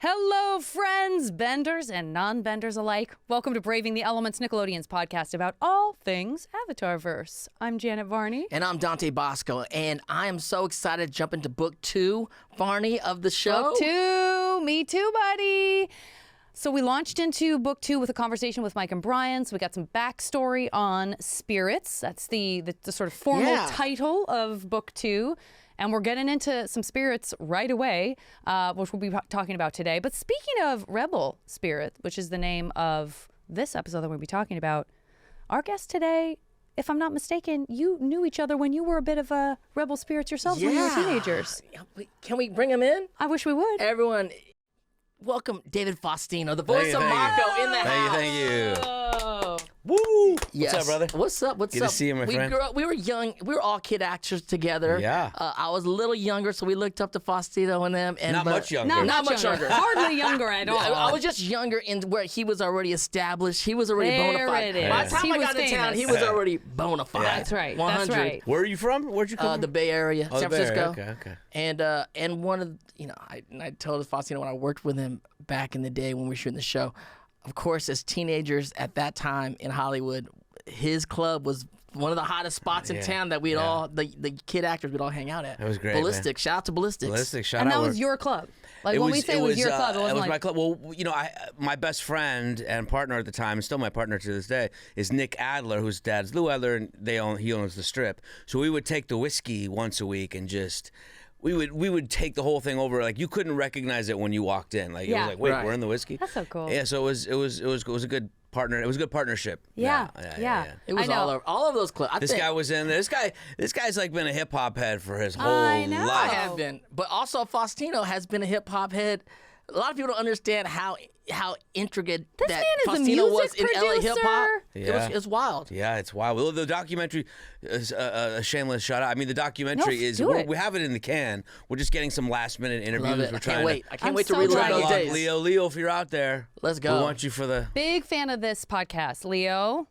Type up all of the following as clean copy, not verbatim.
Hello, friends, benders and non-benders alike. Welcome to Braving the Elements, Nickelodeon's podcast about all things Avatarverse. I'm Janet Varney. And I'm Dante Basco, and I am so excited to jump into book 2, Varney, of the show. Book 2, me too, buddy. So we launched into book 2 with a conversation with Mike and Brian. So we got some backstory on spirits. That's the sort of formal title of book 2. And we're getting into some spirits right away, which we'll be talking about today. But speaking of Rebel Spirit, which is the name of this episode that we'll be talking about, our guest today, if I'm not mistaken, you knew each other when you were a bit of a Rebel Spirits yourselves when you were teenagers. Can we bring him in? I wish we would. Everyone, welcome David Faustino, the voice of Mako in the house. Thank you. Oh. Woo! Yes. What's up, brother? What's up? Good to see you, my friend. We were young. We were all kid actors together. Yeah. I was a little younger, so we looked up to Faustino and them. And Not much younger. Not much younger. Hardly younger at all. I was just younger in where he was already established. He was already bona fide. There it is. By the time He I was got to town, famous. he was already bona fide. That's right. 100. That's right. Where are you from? Where'd you come from? The Bay Area, Oh, San the Bay Area. Francisco. Okay. And one of I told Faustino when I worked with him back in the day when we were shooting the show. Of course, as teenagers at that time in Hollywood, his club was one of the hottest spots in town that we'd all the kid actors would all hang out at. That was great. Ballistic. Shout out to Ballistics. Ballistic, shout And out. that was your club. Like when we say it was your club, it wasn't like... my club. Well, my best friend and partner at the time, and still my partner to this day, is Nick Adler, whose dad's Lou Adler, and he owns the Strip. So we would take the whiskey once a week and just... We would take the whole thing over. Like you couldn't recognize it when you walked in. Like it was like, wait, we're in the whiskey. That's so cool. Yeah, so it was a good partner. It was a good partnership. Yeah. It was all of those clubs. This guy was in there. This guy's like been a hip hop head for his whole I know. life. I have been, but also Faustino has been a hip hop head. A lot of people don't understand how intricate This that man is a Faustino was music in LA hip hop. Yeah. It's wild. Yeah, it's wild. Well, the documentary is a shameless shout out. I mean, the documentary we have it in the can. We're just getting some last minute interviews. Love it. We're I can't wait. I can't wait to so relive excited. those days. Leo, if you're out there, Let's go. We want you for the Big fan of this podcast. Leo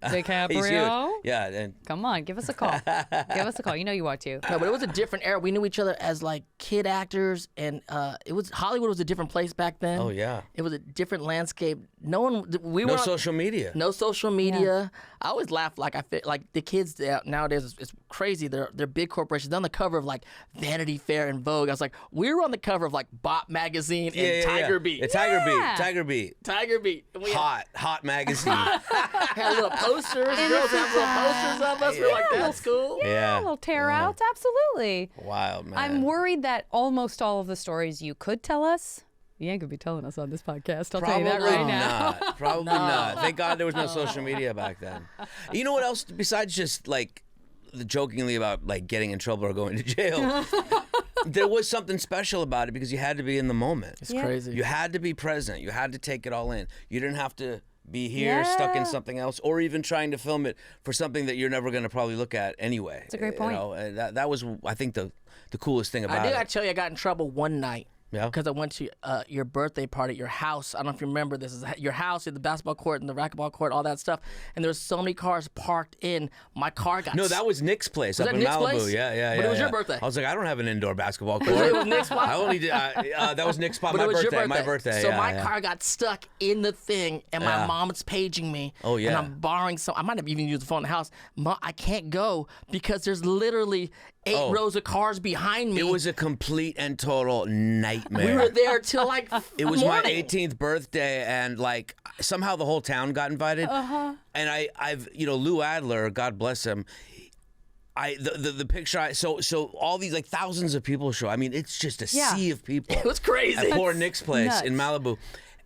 He's DiCaprio. huge. Yeah, and Come on, give us a call. Give us a call. You know you want to. No, but it was a different era. We knew each other as like kid actors, and Hollywood was a different place back then. oh yeah, It was a different landscape. No no social media. No social media. I always laugh like the kids nowadays. It's crazy. They're big corporations. They're on the cover of like Vanity Fair and Vogue. I was like, we were on the cover of like Bop magazine and Tiger Beat. Yeah, Tiger Beat. Tiger Beat. And we Hot magazine. had little posters. Girls have little posters of us. We're like, that's cool. Yeah, little tear outs. Absolutely. Wild, man. I'm worried that almost all of the stories you could tell us, you ain't gonna be telling us on this podcast. I'll tell you that right now. Probably not. Thank God there was no social media back then. You know what else besides just like jokingly about like getting in trouble or going to jail? There was something special about it because you had to be in the moment. It's crazy. You had to be present. You had to take it all in. You didn't have to be here stuck in something else or even trying to film it for something that you're never going to probably look at anyway. That's a great point. You know, that was, I think, the coolest thing about it. I tell you, I got in trouble one night. Yeah. Because I went to your birthday party at your house. I don't know if you remember this. Is your house, you had the basketball court and the racquetball court, all that stuff. And there was so many cars parked in. My car got No, that was Nick's place up in Nick's Malibu. place? Yeah. But it was your birthday. I was like, I don't have an indoor basketball court. It was Nick's spot? I only did. That was Nick's spot. But it was your birthday. My birthday. So yeah, my yeah. car got stuck in the thing, and my mom's paging me. Oh, yeah. And I'm borrowing some. I might have even used the phone in the house. Mom, I can't go because there's literally 8 rows of cars behind me. It was a complete and total nightmare. We were there till like It was morning. my 18th birthday, and like somehow the whole town got invited. And I've Lou Adler, God bless him. The picture so all these like thousands of people show. I mean, it's just a sea of people. It was crazy. At poor Nick's place nuts. in Malibu,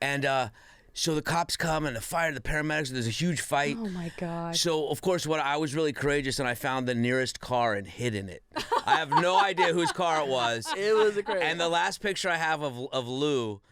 and so the cops come and the paramedics. There's a huge fight. Oh my God. So of course, I was really courageous, and I found the nearest car and hid in it. I have no idea whose car it was. It was crazy. And the last picture I have of Lou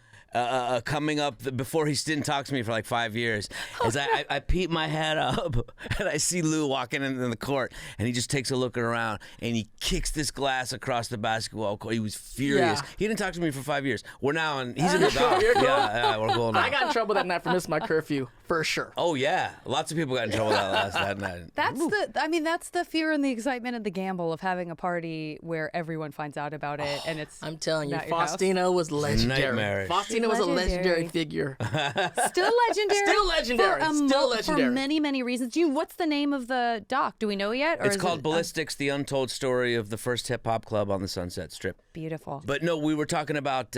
coming up before he didn't talk to me for like 5 years is I peep my head up and I see Lou walking in the court, and he just takes a look around and he kicks this glass across the basketball court. He was furious. Yeah. He didn't talk to me for 5 years. We're now he's in the dock. You're cool. Yeah, we're cool now. I got in trouble that night for missing my curfew. for sure. Oh yeah, lots of people got in trouble that night. That's the fear and the excitement and the gamble of having a party where everyone finds out about it, and it's. I'm telling you, not your house. Faustino was legendary. Nightmarish. Faustino was a legendary figure. Still legendary. Still legendary. Still legendary. For many, many reasons. What's the name of the doc? Do we know yet? Or It's called Ballistics: The Untold Story of the First Hip Hop Club on the Sunset Strip. Beautiful. But no, we were talking about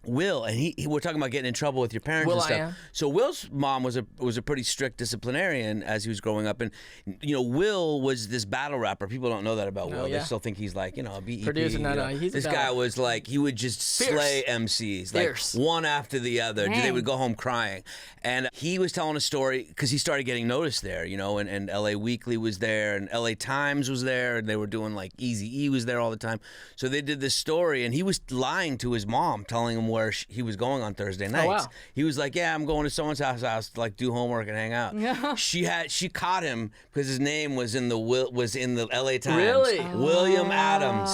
Will, and we're talking about getting in trouble with your parents and stuff. Will.I.Am. So Will's mom was a pretty strict disciplinarian as he was growing up, and Will was this battle rapper. People don't know that about Will. yeah. They still think he's like a BEP. Producer, no, he's a this guy battle. was like he would just slay MCs like one after the other. Dang. They would go home crying, and he was telling a story because he started getting noticed there, and LA Weekly was there, and LA Times was there, and they were doing like Eazy-E was there all the time. So they did this story, and he was lying to his mom, telling him where he was going on Thursday nights. wow. He was like, "Yeah, I'm going to someone's house to like do homework and hang out." Yeah. She caught him because his name was in the LA Times. Really? William Adams,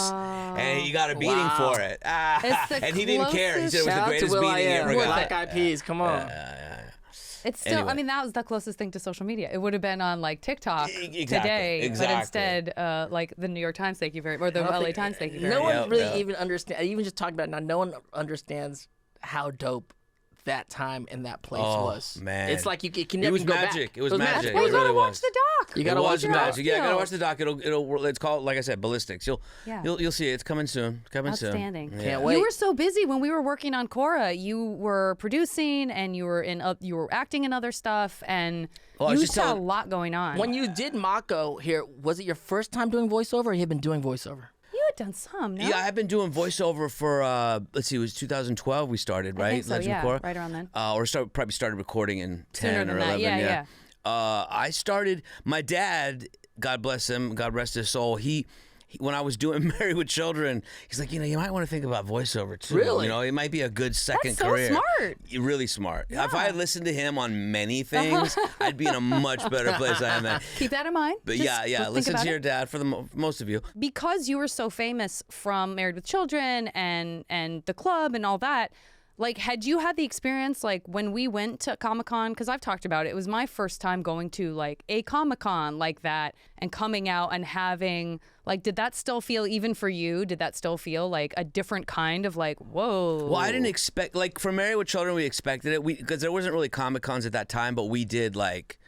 and he got a beating for it. It's the And he didn't care. He said it was Shout the out to greatest beating he Will.I.Am. ever got. Black Eyed Peas, come on. It's still. Anyway. That was the closest thing to social media. It would have been on like TikTok Exactly, today, exactly. but instead, like the New York Times, thank you very, or the LA Times, thank you very No much. one really even understands. Even just talking about it now, no one understands how dope that time and that place was. Man. It's like you can It never was go magic. back. It was magic. Well, It you gotta really watch was. the doc. You It gotta was watch the doc. magic. Yeah, gotta watch the doc. It's called, like I said, Ballistics. You'll see it. It's coming soon. Outstanding. Soon. Can't wait. You were so busy when we were working on Korra. You were producing and you were acting in other stuff, and Well, I you was just just had a telling- lot going on. When you did Mako here, was it your first time doing voiceover, or you had been doing voiceover? you had done some, no? Yeah, I've been doing voiceover for let's see, it was 2012 we started, right? I think so, Legend yeah, of Korra. right around then. Probably started recording in 10 Sooner or than 11. that. Yeah. I started. My dad, God bless him, God rest his soul. He when I was doing Married with Children, he's like, you might want to think about voiceover too. Really? It might be a good second That's so career. smart. Really smart. If I had listened to him on many things, I'd be in a much better place than I am now. Keep that in mind. But Just think listen about to it. your dad for most of you. Because you were so famous from Married with Children and the club and all that, like, had you had the experience, like, when we went to Comic-Con, because I've talked about it, it was my first time going to, like, a Comic-Con like that and coming out and having, like, did that still feel, even for you, did that still feel like a different kind of, like, whoa? Well, I didn't expect, like, for Married with Children, we expected it because there wasn't really Comic-Cons at that time, but we did, like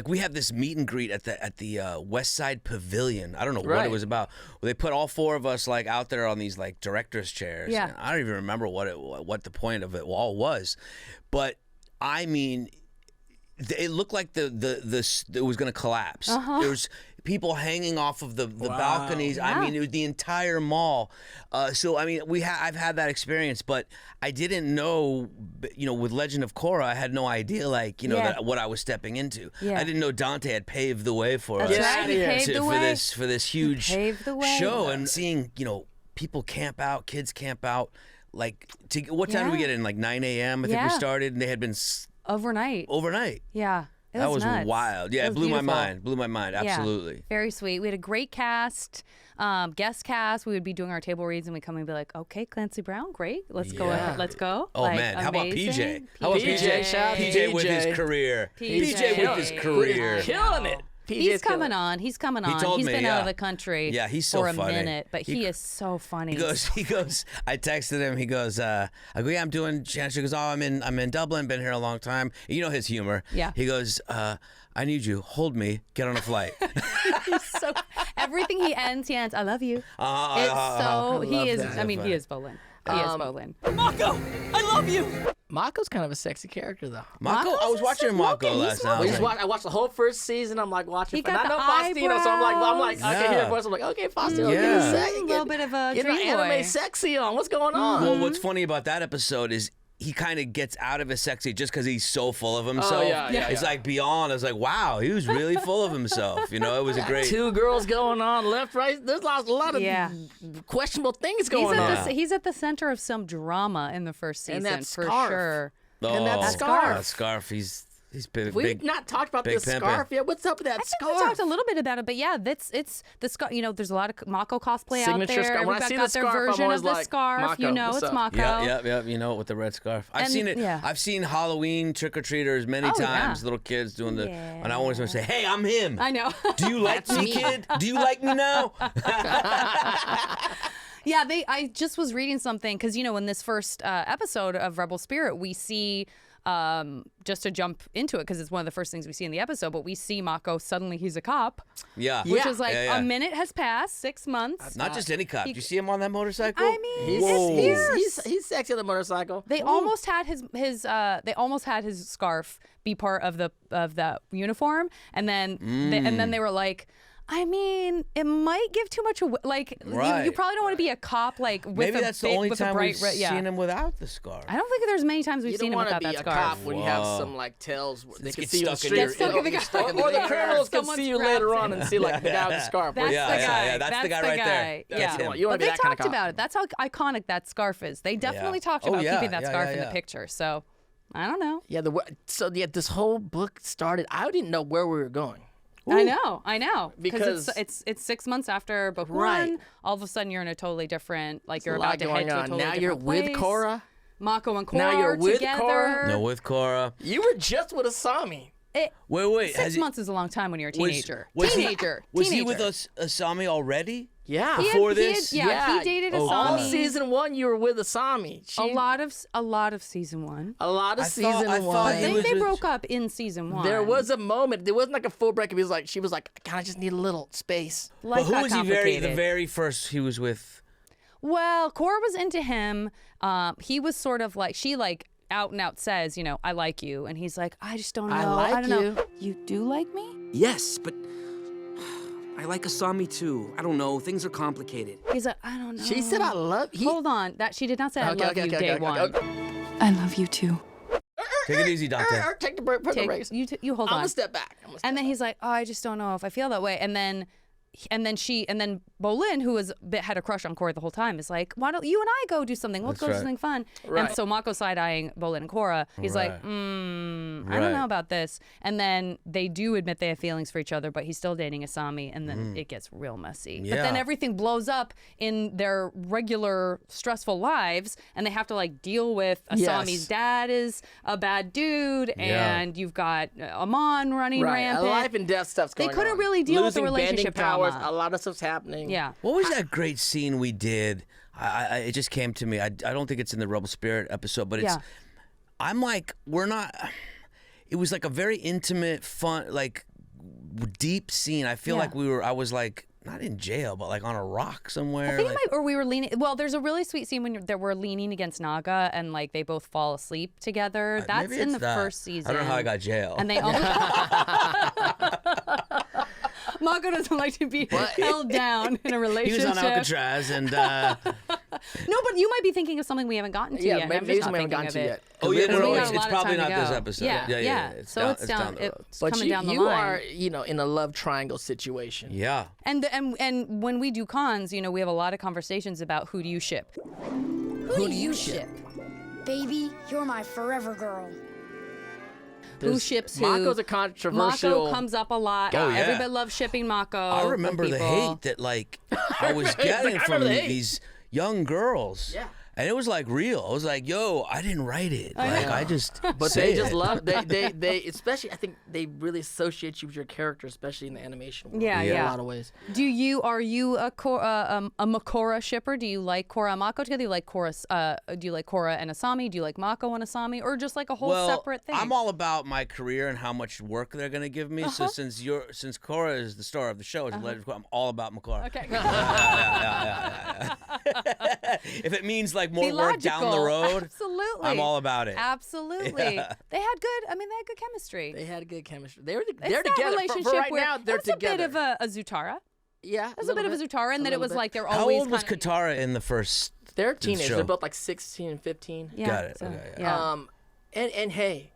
we had this meet and greet at the West Side Pavilion. I don't know what Right. it was about. They put all four of us like out there on these like directors' chairs. Yeah. And I don't even remember what the point of it all was, but I mean, it looked like it was going to collapse. There was people hanging off of the balconies. Yeah. I mean, it was the entire mall. So I mean, I've had that experience, but I didn't know. With Legend of Korra, I had no idea, like that what I was stepping into. Yeah. I didn't know Dante had paved the way for That's us. right, he paved the way. For this huge paved the way. show, and seeing people camp out, kids camp out. Like, what time did we Yeah. get in? Like 9 a.m. I think we Yeah. started, and they had been Overnight. overnight. Yeah. It That was nuts. wild. Yeah, It it was blew my beautiful. mind. Blew my mind. Absolutely. Yeah, very sweet. We had a great cast, guest cast. We would be doing our table reads and we'd come and be like, okay, Clancy Brown, great. Let's go ahead. Let's go. Oh Like, man, how about amazing. PJ? How about PJ? Shout out to PJ with PJ. his career. PJ. PJ with his career. Killing it. He's coming on. He's coming on. told He's me, been out of yeah. the country Yeah, he's so for a funny. minute, but he is so funny. He goes, I texted him, he goes, I go, yeah, I'm doing, she goes, oh, I'm in Dublin, been here a long time. You know his humor. Yeah. He goes, I need you, hold me, get on a flight. So everything he ends, I love you. It's so, he is, that. I mean, he is Bolin. He is Bolin. Mako, I love you. Mako's kind of a sexy character, though. Mako, I was watching Mako last night. I watched the whole first season. I'm like watching. He got and I know the Faustino, so I'm like, I can hear Yeah. the voice. I'm like, okay, Faustino, Yeah. get a second. A little bit of a Get dream the anime boy. sexy on. What's going on? Well, what's funny about that episode is he kind of gets out of his sexy just because he's so full of himself. yeah. It's like beyond. I was like, wow, he was really full of himself. It was a great. Two girls going on left, right. There's a lot of Yeah. questionable things going on. He's at the center of some drama in the first season, And that for scarf. sure. Oh, and that scarf. Scarf. He's He's big. We've not talked about big this pimpin'. scarf yet. What's up with that I think scarf? we talked a little bit about it, but yeah, it's the scarf. You know, there's a lot of Mako cosplay Signature out there. scarf. When I Everybody see got the their scarf, I'm version always of the like, scarf. Mako, You know, what's it's up? Mako. Yeah. You know it with the red scarf. I've And- seen it. yeah. I've seen Halloween trick or treaters many Oh, times. yeah. Little kids doing the, Yeah. and I always want to say, "Hey, I'm him." I know. Do you like me, kid? Do you like me now? Yeah, I just was reading something because, you know, in this first episode of Rebel Spirit, we see, just to jump into it because it's one of the first things we see in the episode, but we see Mako, suddenly he's a cop, Yeah. which Yeah. is like Yeah. a minute has passed, 6 months. Not just any cop. Do you see him on that motorcycle? I mean, Whoa. it's fierce. He's sexy on the motorcycle. They almost had his scarf be part of the uniform, and then they were like, I mean, it might give too much away. Like, Right, you probably don't want to be a cop like with Maybe a that's the big, only with a time bright we've red. Yeah. seen him without the scarf. I don't think there's many times we've You seen don't him want to without be that a scarf. cop when you have Whoa. some like tails. They Just can get see you on the stuck in street. the- Get stuck in the guy. Or the criminals can Someone's see you grabbed later him. on and see like the guy with the scarf. That's Yeah, the yeah, guy. yeah, that's the guy right there. That's Yeah. him. You wanna But be they that kind of talked cop. about it. That's how iconic that scarf is. They definitely talked Oh, about yeah, keeping that yeah, scarf yeah, in the yeah. picture. So I don't know. Yeah, this whole book started. I didn't know where we were going. I know. Because- it's 6 months after book Right. one. All of a sudden, you're in a totally different, like you're A lot about to head going to a on. totally Now different you're with place. Korra. Mako and Korra Now you're with together. Korra? No, with Korra. You were just with Asami. Wait. 6 months is a long time when you're a Was- teenager. was he- teenager. Was he teenager. with Asami already? Yeah. He had- before he had- this? yeah, he dated Oh, Asami. All God. season one, you were with Asami. a lot of season one. A lot of I season thought one. I he think was they with- broke up in season one. There was a moment. There wasn't like a full breakup. She was like, "God, I just need a little space." Life But who got was he the complicated. very first he was with? Well, Korra was into him. He was sort of like, she like out and out says, you know, I like you. And he's like, I just don't know. I like don't you. know. You do like me? Yes, but I like Asami too. I don't know. Things are complicated. He's like, I don't know. She said, "I love." Hold on. That she did not say I love you day one. I love you too. Take it easy, Dante. Take the break. Put the brakes. You hold I'm on. gonna step back. And then he's like, oh, I just don't know if I feel that way. And then Bolin, who had a crush on Korra the whole time, is like, why don't you and I go do something? Let's That's go do right. something fun. Right. And so Mako's side-eyeing Bolin and Korra. He's like, Right. I don't Right. know about this. And then they do admit they have feelings for each other, but he's still dating Asami, and then it gets real messy. But then Yeah. everything blows up in their regular stressful lives, and they have to like deal with Asami's Yes. dad is a bad dude, Yeah. and you've got Amon running right, rampant. a life and death stuff's They going on. couldn't really deal with the Losing bending relationship powers. drama. A lot of stuff's happening. Yeah. What was that great scene we did? It just came to me. I don't think it's in the Rebel Spirit episode, but it's. Yeah. I'm like, we're not. It was like a very intimate, fun, like deep scene. I feel Yeah. like I was like not in jail, but like on a rock somewhere. I think like, or we were leaning. Well, there's a really sweet scene when they were leaning against Naga, and like they both fall asleep together. That's maybe in it's the that. first season. I don't know how I got jail. And they almost. Mako doesn't like to be held down in a he relationship. was on Alcatraz, and No, but you might be thinking of something we haven't gotten to Yeah, yet. maybe I'm just not we haven't thinking gotten of to it. yet. oh yeah, no, We no, got it's, a lot it's of probably time not to this go. episode. Yeah. It's So down, it's down the road. it's But coming down the you line. are, in a love triangle situation. Yeah. And when we do cons, we have a lot of conversations about who do you ship. Who do you ship? Baby, you're my forever girl. Who ships who? Mako's a controversial. Mako comes up a lot. Oh, yeah. Everybody loves shipping Mako. I remember the people. hate that like I was getting I from remember the hate. these young girls. Yeah. And it was like real. I was like, yo, I didn't write it. Like I just But say they just it. love they especially I think they really associate you with your character, especially in the animation world. Yeah, in yeah. a lot of ways. Are you a Makora shipper? Do you like Korra and Mako together? Do you like Korra and Asami? Do you like Mako and Asami, or just like a whole well, separate thing? I'm all about my career and how much work they're gonna give me. Uh-huh. So since Korra is the star of the show, I'm all about Makora. Okay. Yeah. If it means like more Be work down the logical. road, Absolutely. I'm all about it. Absolutely. Yeah. They had good chemistry. They had good chemistry. They're It's they're that together. relationship For right where now, they're that's together. a bit of a Zutara. Yeah, There's a bit of a Zutara, and then it was like they're How always old was kinda- Katara in the first? They're teenagers. show. They're both like 16 and 15. Yeah, Got it. so, Okay, yeah. And hey,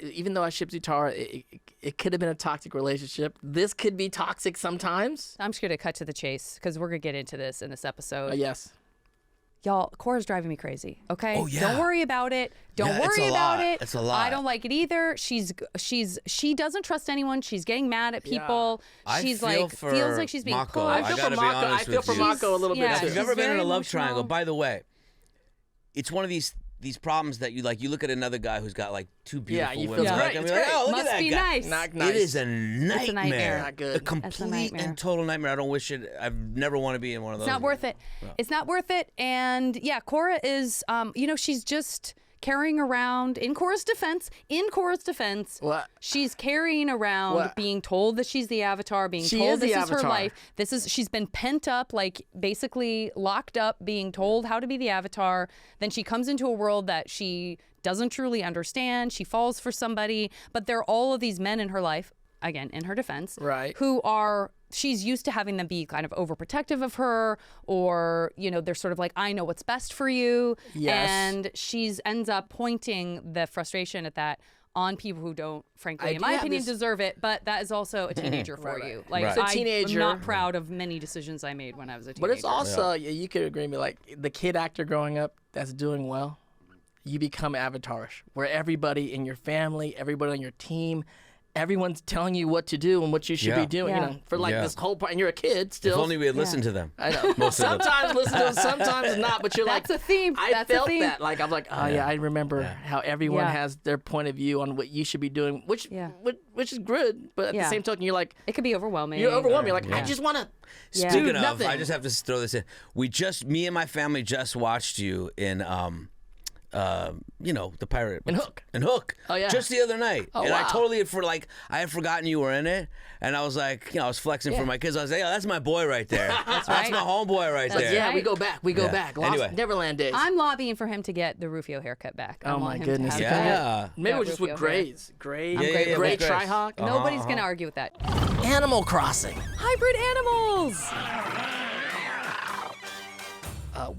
even though I ship Zutara, it could have been a toxic relationship. This could be toxic sometimes. I'm just going to cut to the chase because we're going to get into this in this episode. Yes. Y'all, Korra's driving me crazy. Okay. Oh, yeah. Don't worry about it. Don't Yeah, it's worry a about lot. it. It's a lot. I don't like it either. She doesn't trust anyone. She's getting mad at people. I She's feel like for feels like she's being Mako. pushed. I gotta be honest I feel with for you. Mako a little Yeah, bit If too. you've she's ever been in very a love emotional. triangle, by the way, it's one of these problems that you look at another guy who's got like two beautiful you feel women. it's like, great, and it's you're like, great. oh, look Must at that be guy. nice. Not nice. It is a nightmare. nightmare. Not good. A complete nightmare. and total nightmare. I don't wish it. I've never want to be in one of those. It's not worth it. It's not worth it. And yeah, Korra is, she's just carrying around, in Korra's defense, What? she's carrying around What? being told that she's the Avatar, being She told is the this is her Avatar. life. She's been pent up, like basically locked up, being told how to be the Avatar. Then she comes into a world that she doesn't truly understand. She falls for somebody, but there are all of these men in her life, again, in her defense, Right. who are, she's used to having them be kind of overprotective of her, or, they're sort of like, I know what's best for you. Yes. And she's ends up pointing the frustration at that on people who don't, frankly, I in do my have opinion, this- deserve it. But that is also a teenager for Right. you. Like, Right. It's a teenager. I'm not proud of many decisions I made when I was a teenager. But it's also, you could agree with me, like the kid actor growing up that's doing well, you become avatarish, where everybody in your family, everybody on your team, everyone's telling you what to do and what you should Yeah. be doing, Yeah. for like Yeah. this whole part, and you're a kid still. If only we had listened to them. I know. Most of them. Sometimes listen to them, sometimes not. But you're That's like, a theme. I That's a felt theme. that. Like I'm like, oh yeah, I remember how everyone Yeah. has their point of view on what you should be doing, which Yeah. which is good. But at Yeah. the same token, you're like, It could be overwhelming. you're overwhelmed. You're like, I Yeah. just want to Yeah. do Speaking of, nothing. I just have to throw this in. Me and my family just watched you in the pirate In Hook. In Hook. Oh, yeah. Just the other night. Oh, and I wow. totally I had forgotten you were in it, and I was like, I was flexing for my kids. I was like, oh, that's my boy right there. That's right. my homeboy right That's there. yeah, right. we go back. We go Yeah. back. Lost Anyway. Neverland days. I'm lobbying for him to get the Rufio haircut back. I Oh, want my him to goodness. have Yeah. that. Maybe that we're just with Rufio hair. Grays. Gray, I'm great with Gray that. Trihawk. Nobody's going to argue with that. Animal Crossing. Hybrid animals.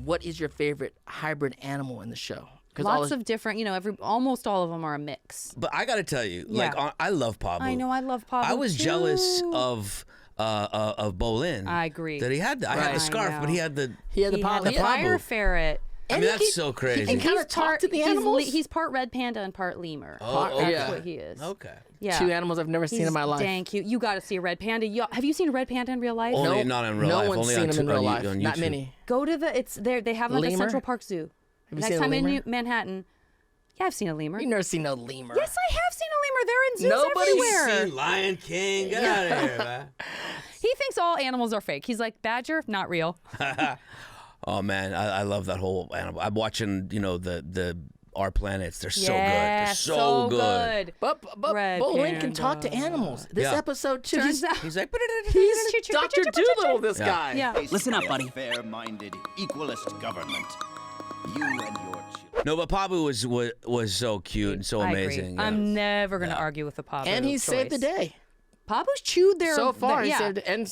What is your favorite hybrid animal in the show? Lots of different, almost all of them are a mix. But I got to tell you, Yeah. I love Pablo. I know, I love Pablo I was jealous too. of Bolin. I agree. That he had I had Right. the scarf, I but he had the. He had the He had Pablo. the fire ferret. I mean, that's so crazy. He kind of talked to the animals. He's part red panda and part lemur. Oh, That's yeah. what he is. Okay. Yeah. Two animals I've never seen He's in my life. dang cute. You got to see a red panda. Have you seen a red panda in real life? Only Nope. not in real no life. one's only seen on them in tu- real on, life. on Not YouTube. many. Go to it's there. They have them at the Lemur? Central Park Zoo. Have you Next seen a time in lemur? Manhattan. Yeah, I've seen a lemur. You've never seen no lemur. Yes, I have seen a lemur. They're in zoos Nobody's everywhere. Seen Lion King. Get out of here, man. He thinks all animals are fake. He's like, badger, not real. Oh man, I love that whole animal. I'm watching, the Our Planets. They're so Yeah, good. They're so good. But Red Bolin can talk to panda. animals. This Yeah. episode too. Turns out. He's like, He's Dr. Doolittle, this guy. Yeah. Listen up, buddy. Fair-minded, equalist government. You and your children. No, but Pabu was so cute and so I amazing. agree. Yeah. I'm never going to argue with the Pablo And he saved the choice. day. Pablo's chewed their So far, he yeah. saved it. And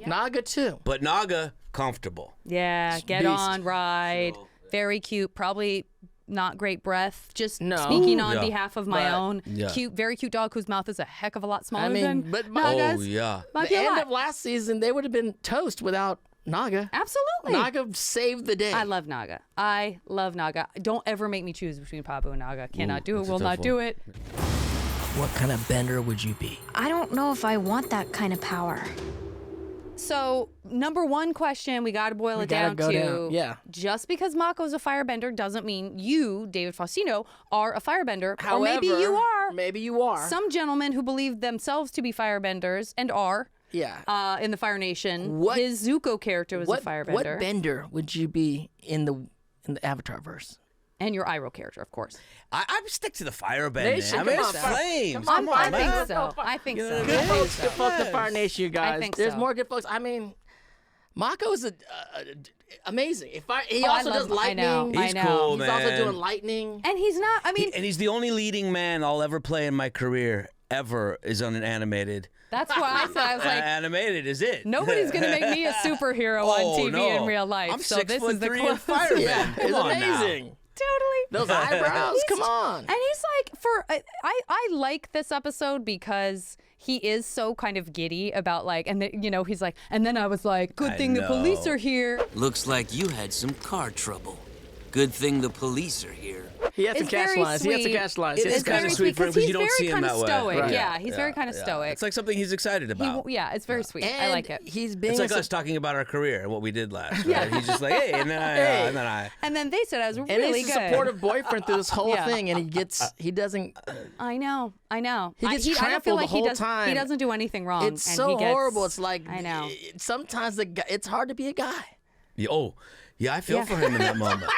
Naga too. But Naga, comfortable. Yeah, get Beast. on, ride. Very cute. Probably not great breath. Just No. speaking on Yeah. behalf of my But- own. Yeah. Cute, very cute dog whose mouth is a heck of a lot smaller I mean, than but Naga's. Oh yeah. Might The be a end lot. of last season, they would have been toast without Naga. Absolutely. Naga saved the day. I love Naga. I love Naga. Don't ever make me choose between Pabu and Naga. Cannot do it. that's a Will tough not one. do it. What kind of bender would you be? I don't know if I want that kind of power. So, number one question, we got to boil it gotta down go to down, yeah. just because Mako's a firebender doesn't mean you, David Faustino, are a firebender. However, or maybe you are. Maybe you are. Some gentlemen who believe themselves to be firebenders and are Yeah. in the Fire Nation. What- His Zuko character was what a firebender. What bender would you be in the Avatarverse? And your Iroh character, of course. I stick to the firebending. Nation, I mean, come it's on, flames. Come on, I think man. so. I think so. Good folks, the Fire Nation, you guys. think There's so. more good folks. I mean, Mako is amazing. He Oh, I also love does him. I lightning. know. He's I know. cool, He's also man. doing lightning. And he's not, I mean, And he's the only leading man I'll ever play in my career ever is on an animated. that's what I said. I was like, Animated is it. nobody's going to make me a superhero Oh, on TV no. in real life. I'm so 6'3" this is the and closest. firebend. Yeah, Come it's on now. amazing. Totally. Those eyebrows, come on. And he's like, I like this episode because he is so kind of giddy about like, and he's like, and then I was like, good thing the police are here. Looks like you had some car trouble. Good thing the police are here. He has some cash lines. He has some cash lines. It's kind of sweet for him because you don't see him that way. Stoic. Right. Yeah, he's very kind of stoic. It's like something he's excited about. It's very sweet. And I like it. He's being It's like us talking about our career and what we did last. Right? He's just like, hey, and then I. And then they said I was and really he's good. a supportive boyfriend through this whole thing, and he doesn't. I know. He gets I don't feel trampled like the whole time. He doesn't do anything wrong. It's and so he gets, horrible. It's like I know. Sometimes it's hard to be a guy. Yeah, I feel for him in that moment.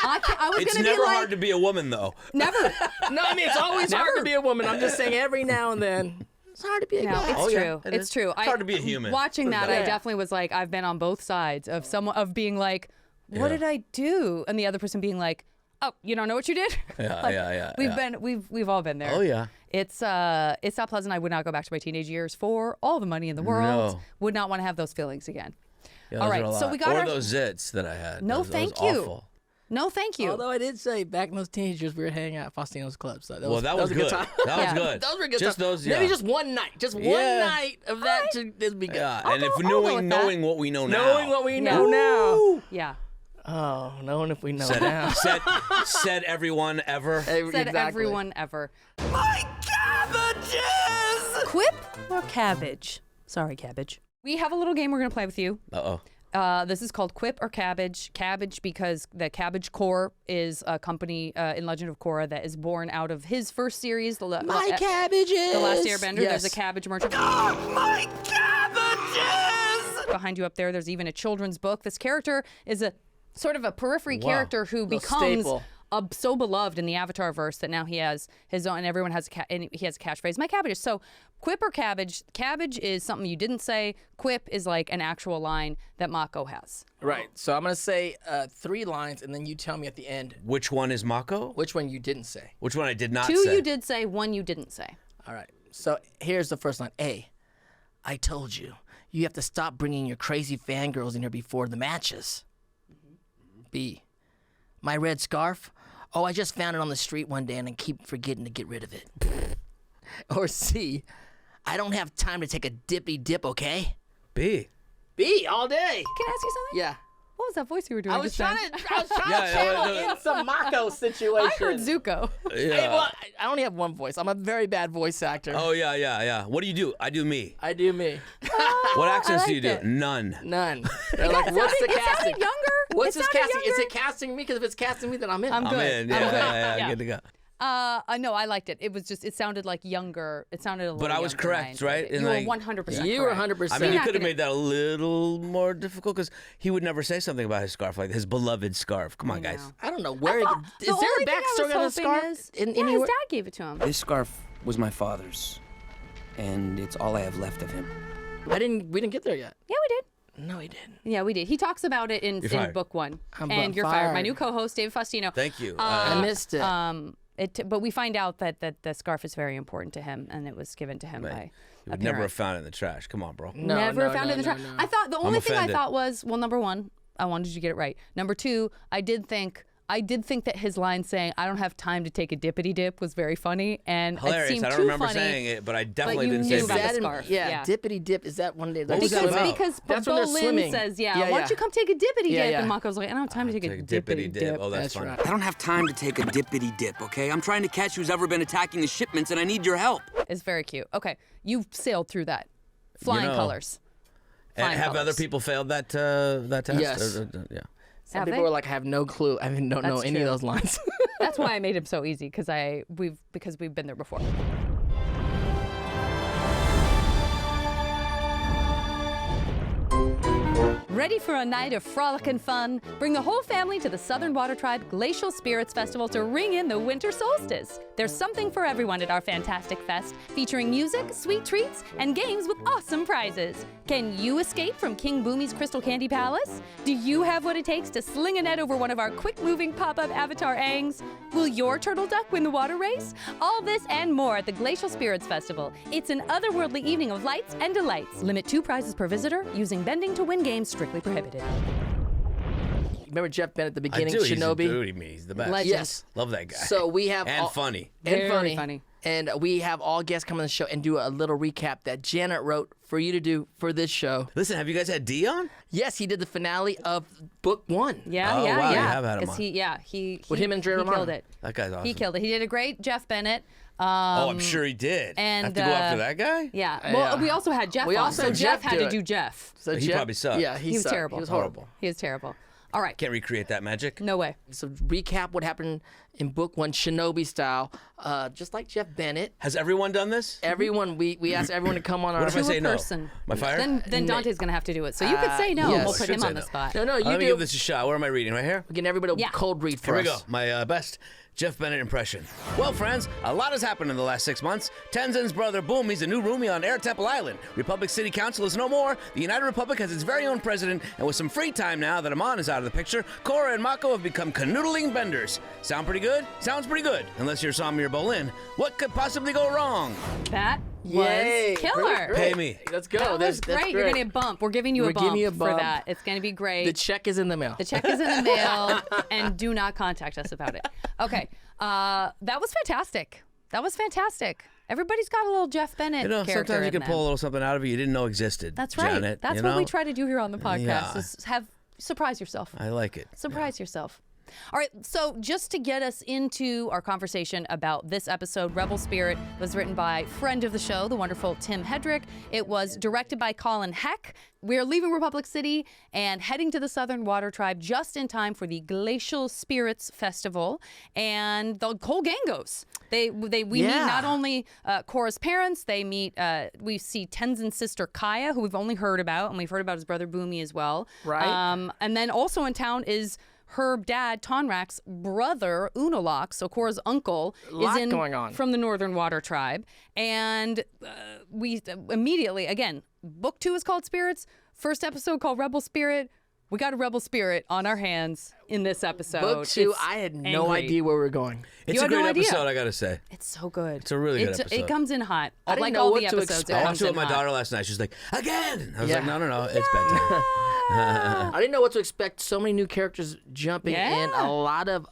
I was It's gonna never be like, hard to be a woman, though. Never. No, I mean it's always hard to be a woman. I'm just saying every now and then it's hard to be a No, guy. it's true. It's true. It's hard to be a human. Watching that, I Yeah. definitely was like, I've been on both sides of being like, what did I do? And the other person being like, oh, you don't know what you did? We've all been there. Oh, yeah. It's not pleasant. I would not go back to my teenage years for all the money in the world. No. Would not want to have those feelings again. Yeah, all those right, are a so lot. we got or our those zits that I had. No, Those thank you. Awful. No, thank you. Although I did say back in those teenage years we were hanging out at Faustino's club. So that Well, that was a good. good time. That was good. Those were good Just times. those, Maybe yeah. just one night. Just one Yeah. night of that to be good. Yeah, I'll and go- if I'll go with that. knowing what we know now. Knowing what we know now. Yeah. Oh, knowing if we know Said, now. said everyone ever. Said Exactly. everyone ever. My cabbages! Quip or Cabbage? Sorry, Cabbage. We have a little game we're going to play with you. Uh-oh. This is called Quip or Cabbage. Cabbage because the Cabbage Corps is a company in Legend of Korra that is born out of his first series, My cabbages. The Last Airbender. Yes. There's a cabbage merchant. My cabbages! Behind you up there, there's even a children's book. This character is a sort of a periphery character who becomes staple. so beloved in the Avatarverse that now he has his own, and everyone has and he has a catchphrase. My cabbages. So, Quip or Cabbage? Cabbage is something you didn't say. Quip is like an actual line that Mako has. Right. So I'm going to say 3 lines, and then you tell me at the end Which one is Mako? which one you didn't say. Which one I did not 2 say? you did say, 1 you didn't say. All right. So here's the first line. A, I told you. You have to stop bringing your crazy fangirls in here before the matches. B, my red scarf? Oh, I just found it on the street one day and I keep forgetting to get rid of it. Or C, I don't have time to take a dippy dip, okay? B. B, all day. Can I ask you something? Yeah. What was that voice you were doing? I was just trying then? to channel in some Mako situation. I heard Zuko. Hey, well, I only have one voice. I'm a very bad voice actor. Oh, yeah. What do you do? I do me. I do me. What accents do you do? liked it. None. None. They're like, what's the It sounded casting? younger. What's It this sounded casting? Is younger. it casting me? Because if it's casting me, then I'm in. I'm I'm good. in. Yeah, I'm good. yeah, good to go. No, I liked it. It was just, it sounded like younger. It sounded a little But I was younger correct, than I right? anticipated. And You were like- 100% You were correct. 100%. I mean, you not could have gonna- made that a little more difficult because he would never say something about his scarf, like his beloved scarf. Come on, guys. I don't know where. Is The there only a thing I was backstory on the hoping scarf? is- yeah, his dad gave it to him. This scarf was my father's, and it's all I have left of him. We didn't get there yet. Yeah, we did. No, he didn't. Yeah, we did. He talks about it in fired. book 1. I'm and you're fired. My fired. new co-host, David Faustino. Thank you. I missed it. But we find out that the scarf is very important to him, and it was given to him by You a would never parent. have found it in the trash. Come on, bro. No, Never no, found no, it in the no, trash. no. I thought the only thing I offended. thought was, well, number 1, I wanted you to get it right. Number 2, I did think that his line saying "I don't have time to take a dippity dip" was very funny, and it Hilarious. seemed I don't too remember funny. saying it, but I definitely you didn't knew say about it. the scarf. Yeah, Yeah. dippity dip. Is that one day? What was that about? Because That's when Bo they're Lin swimming. says, Yeah, why yeah. don't you come take a dippity Yeah, dip? yeah. And Mako's like, I don't have time to take a dippity dip. Oh, that's That's funny. right. I don't have time to take a dippity dip, okay? I'm trying to catch who's ever been attacking the shipments, and I need your help. It's very cute. Okay, you've sailed through that. Flying know, colors. And Flying have colors. other people failed that test? Yes. Yeah. Some Have people they? were like, I have no clue. I don't know That's any of true. those lines. That's why I made him so easy because we've been there before. Ready for a night of frolic and fun? Bring the whole family to the Southern Water Tribe Glacial Spirits Festival to ring in the winter solstice. There's something for everyone at our fantastic fest, featuring music, sweet treats, and games with awesome prizes. Can you escape from King Boomy's Crystal Candy Palace? Do you have what it takes to sling a net over one of our quick-moving pop-up avatar angs? Will your turtle duck win the water race? All this and more at the Glacial Spirits Festival. It's an otherworldly evening of lights and delights. Limit 2 prizes per visitor. Using bending to win games strictly prohibited. Remember Jeff Bennett at the I beginning, do. Shinobi? He's the best. Legend. Yes. Love that guy. So we have and funny. and Very funny. funny. And we have all guests come on the show and do a little recap that Janet wrote for you to do for this show. Listen, have you guys had D on? Yes, he did the finale of book 1. Yeah, Oh, yeah, wow, you yeah. have had him 'Cause on. he With him and Dre he Romano. killed it. That guy's awesome. He killed it. He did a great Jeff Bennett. Oh, I'm sure he did. and, have to go after that guy? Yeah. Well, Yeah. we also had Jeff We on, also so had Jeff Jeff had do to it. do Jeff. So He probably sucked. Yeah, He was sucked. terrible. He was horrible. He was terrible. All right. Can't recreate that magic. No way. So recap what happened in book 1, Shinobi-Style. Just like Jeff Bennett, Has everyone done this? everyone we asked everyone to come on our. What if I To say a no? person. Am I fired? Then Dante's going to have to do it. So you could say no, yes. and we'll I put should him say on the no. spot. No, you Let me do. give this a shot. Where am I reading? Right here? We're getting everybody to Yeah. cold read for Here we us. go. My best Jeff Bennett impression. Well, friends, a lot has happened in the last 6 months. Tenzin's brother Boomy's a new roomie on Air Temple Island. Republic City Council is no more. The United Republic has its very own president, and with some free time now that Amon is out of the picture, Korra and Mako have become canoodling benders. Sound pretty good? Sounds pretty good. Unless you're Sami or Bolin. What could possibly go wrong? That Yay. was killer. Great. Pay me. Let's go. That was That's great. You're going to get a bump. We're giving you We're a bump giving you a for bump. that. It's going to be great. The check is in the mail. The check is in the mail, and do not contact us about it. Okay, that was fantastic. That was fantastic. Everybody's got a little Jeff Bennett You know, character sometimes you in can them. pull a little something out of you didn't know existed. That's right. Janet, That's you what we know? try to do here on the podcast. Yeah. Is surprise yourself. I like it. Surprise yourself. All right, so just to get us into our conversation about this episode, Rebel Spirit was written by friend of the show, the wonderful Tim Hedrick. It was directed by Colin Heck. We're leaving Republic City and heading to the Southern Water Tribe just in time for the Glacial Spirits Festival, and the whole gang goes. We meet not only Korra's parents, we see Tenzin's sister Kaya, who we've only heard about, and we've heard about his brother Boomy as well. Right. And then also in town is her dad, Tonrak's brother, Unalak, so Korra's uncle, Lot going on. from the Northern Water Tribe. And we immediately, again, book 2 is called Spirits. First episode called Rebel Spirit. We got a Rebel Spirit on our hands in this episode. Book 2, It's I had no angry. idea where we were going. It's You a had no great idea. episode, I gotta say. It's so good. It's a really good episode. It comes in hot. I didn't like know all what the to episodes, expect. it I comes watched it with in my hot. daughter last night. She's like, again! I was Yeah. like, no, it's bedtime. I didn't know what to expect. So many new characters jumping in. Yeah. A lot of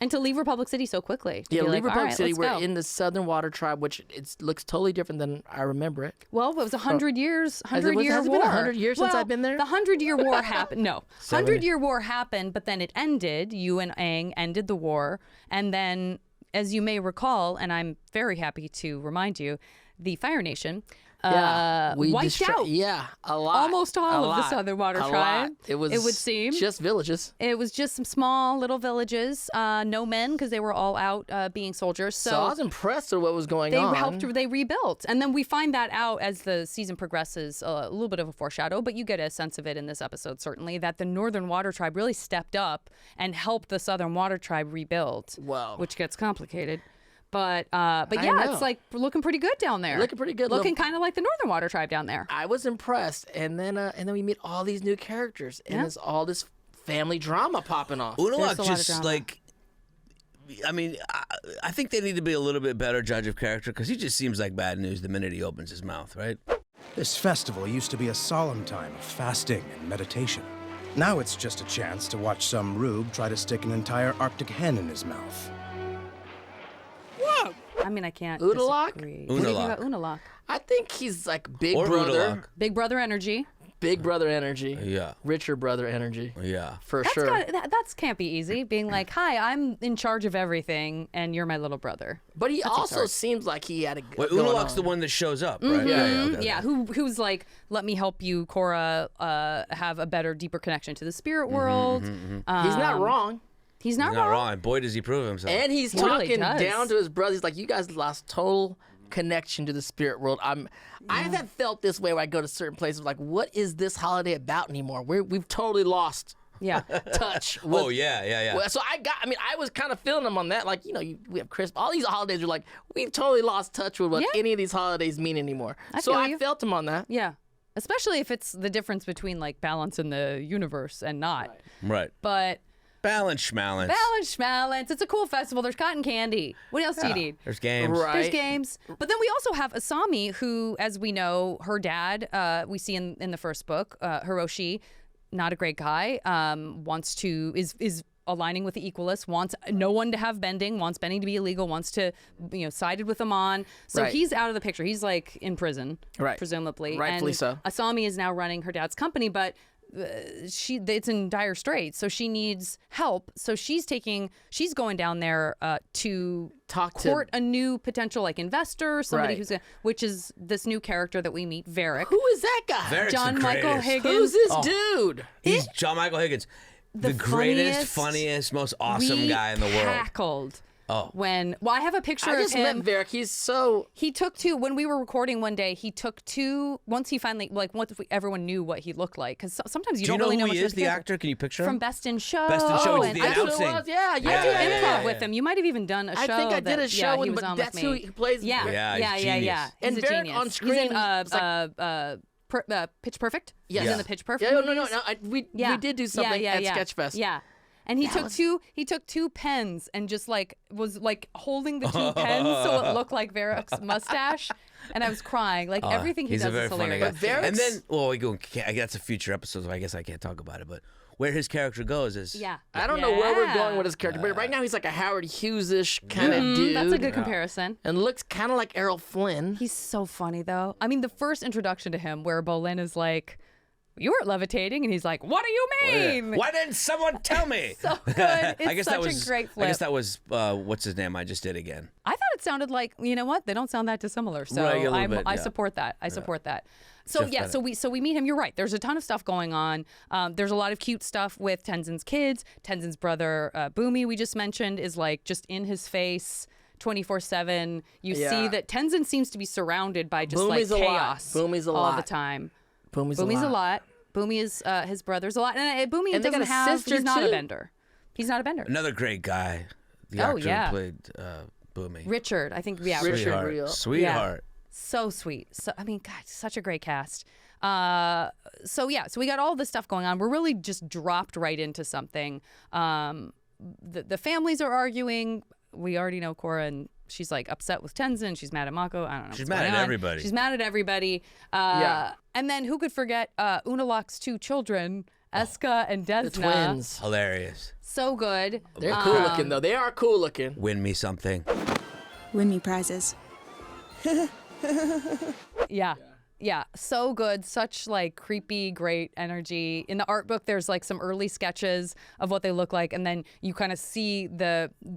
And to leave Republic City so quickly. To yeah, be leave like, all Republic right, City. let's We're go. in the Southern Water Tribe, which it looks totally different than I remember it. Well, it was 100 years, Has it 100-year been war. 100 years since I've been there? The 100-year war happened. No, 100-year war happened, but then it ended. You and Aang ended the war, and then, as you may recall, and I'm very happy to remind you, the Fire Nation We wiped out Yeah, a lot. almost all A of the lot. Southern Water A lot. Tribe. It would seem. just villages. It was just some small little villages, no men because they were all out being soldiers. So I was impressed with what was going on. They rebuilt. And then we find that out as the season progresses, a little bit of a foreshadow, but you get a sense of it in this episode, certainly, that the Northern Water Tribe really stepped up and helped the Southern Water Tribe rebuild. Wow. Which gets complicated. But yeah, know. it's like looking pretty good down there. Looking pretty good. Looking kind of like the Northern Water Tribe down there. I was impressed, and then we meet all these new characters, and there's all this family drama popping off. There's a Unalak lot of just drama. like, I mean, I think they need to be a little bit better judge of character because he just seems like bad news the minute he opens his mouth, right? This festival used to be a solemn time of fasting and meditation. Now it's just a chance to watch some rube try to stick an entire Arctic hen in his mouth. I mean, I can't Unalak? disagree. What do you think Unalak. about Unalak? I think he's like big Or brother, Unalak. Big brother energy. big brother energy, Yeah. richer brother energy, Yeah. for That's sure. that's can't be easy. Being like, hi, I'm in charge of everything, and you're my little brother. But he also hard. seems like he had a Wait, going Unalak's on. the one that shows up, right? Mm-hmm. Okay. Who's like, let me help you, Korra, have a better, deeper connection to the spirit world. He's not wrong. He's not He's not wrong. wrong. Boy, does he prove himself. And he's He really talking does. down to his brother. He's like, you guys lost total connection to the spirit world. I have felt this way when I go to certain places. Like, what is this holiday about anymore? We've totally lost Yeah. touch. With, Oh, yeah. Well, so I was kind of feeling them on that. Like, we have Christmas. All these holidays are like, we've totally lost touch with what Yeah. any of these holidays mean anymore. I So feel I you. felt him on that. Yeah. Especially if it's the difference between like balance in the universe and not. Right. But Balance schmalance. balance, schmalance. It's a cool festival. There's cotton candy. What else do you need? There's games. Right. There's games. But then we also have Asami, who, as we know, her dad, we see in the first book, Hiroshi, not a great guy, is aligning with the Equalists, wants no one to have bending, wants bending to be illegal, wants to, sided with Amon. So he's out of the picture. He's like in prison, presumably. Rightfully so. Asami is now running her dad's company, but it's in dire straits, so she needs help. So she's going down there to court a new potential investor, somebody which is this new character that we meet, Varrick. Who is that guy? Varrick's John Michael Higgins. Who's this dude? He's John Michael Higgins, the greatest, funniest, most awesome guy in the world. Cackled. I have a picture of him. I just met Varrick. He's so... He took two, when we were recording one day, he took two, once everyone knew what he looked like, because sometimes you don't really know who much he is, the actor? Can you picture him? From Best in Show. Best in Show, he's the announcing. Yeah. I do improv with him. You might have even done a show. I think I did a show, he was but on that's with me. who he plays. Yeah. And He's a Varrick genius. on screen... He's in Pitch Perfect. Yes. He's in the Pitch Perfect. No. We did do something at Sketchfest. Yeah. And he took two pens and just was holding the two pens so it looked like Varrick's mustache, and I was crying. Everything he does is hilarious. Funny guy. And then, that's a future episode, so I guess I can't talk about it. But where his character goes is I don't know where we're going with his character, but right now he's like a Howard Hughes-ish kind of dude. That's a good comparison. And looks kind of like Errol Flynn. He's so funny though. I mean, the first introduction to him where Bolin is like, "You weren't levitating," and he's like, "What do you mean? Why didn't someone tell me?" So good. It's a great flip. I guess that was what's his name? I just did again. I thought it sounded like, you know what? They don't sound that dissimilar. So I support that. I support that. So so we meet him. You're right. There's a ton of stuff going on. There's a lot of cute stuff with Tenzin's kids. Tenzin's brother Boomy, we just mentioned, is just in his face 24/7. You see that Tenzin seems to be surrounded by just Boomy's chaos Boomy's a all lot. the time. Boomy's a lot. Boomy is his brother's a lot, and Boomy doesn't have. He's not a bender. He's not a bender. Another great guy. The actor who played Boomy. Richard, I think. Yeah, Richard. Sweetheart. So sweet. So God, such a great cast. So we got all this stuff going on. We're really just dropped right into something. The families are arguing. We already know Korra, and she's upset with Tenzin. She's mad at Mako. I don't know. She's mad at everybody. She's mad at everybody. And then who could forget Unalaq's two children, Eska and Desna. The twins. Hilarious. So good. They're cool looking though. They are cool looking. Win me something. Win me prizes. Yeah, so good. Such creepy, great energy. In the art book, there's some early sketches of what they look like, and then you kind of see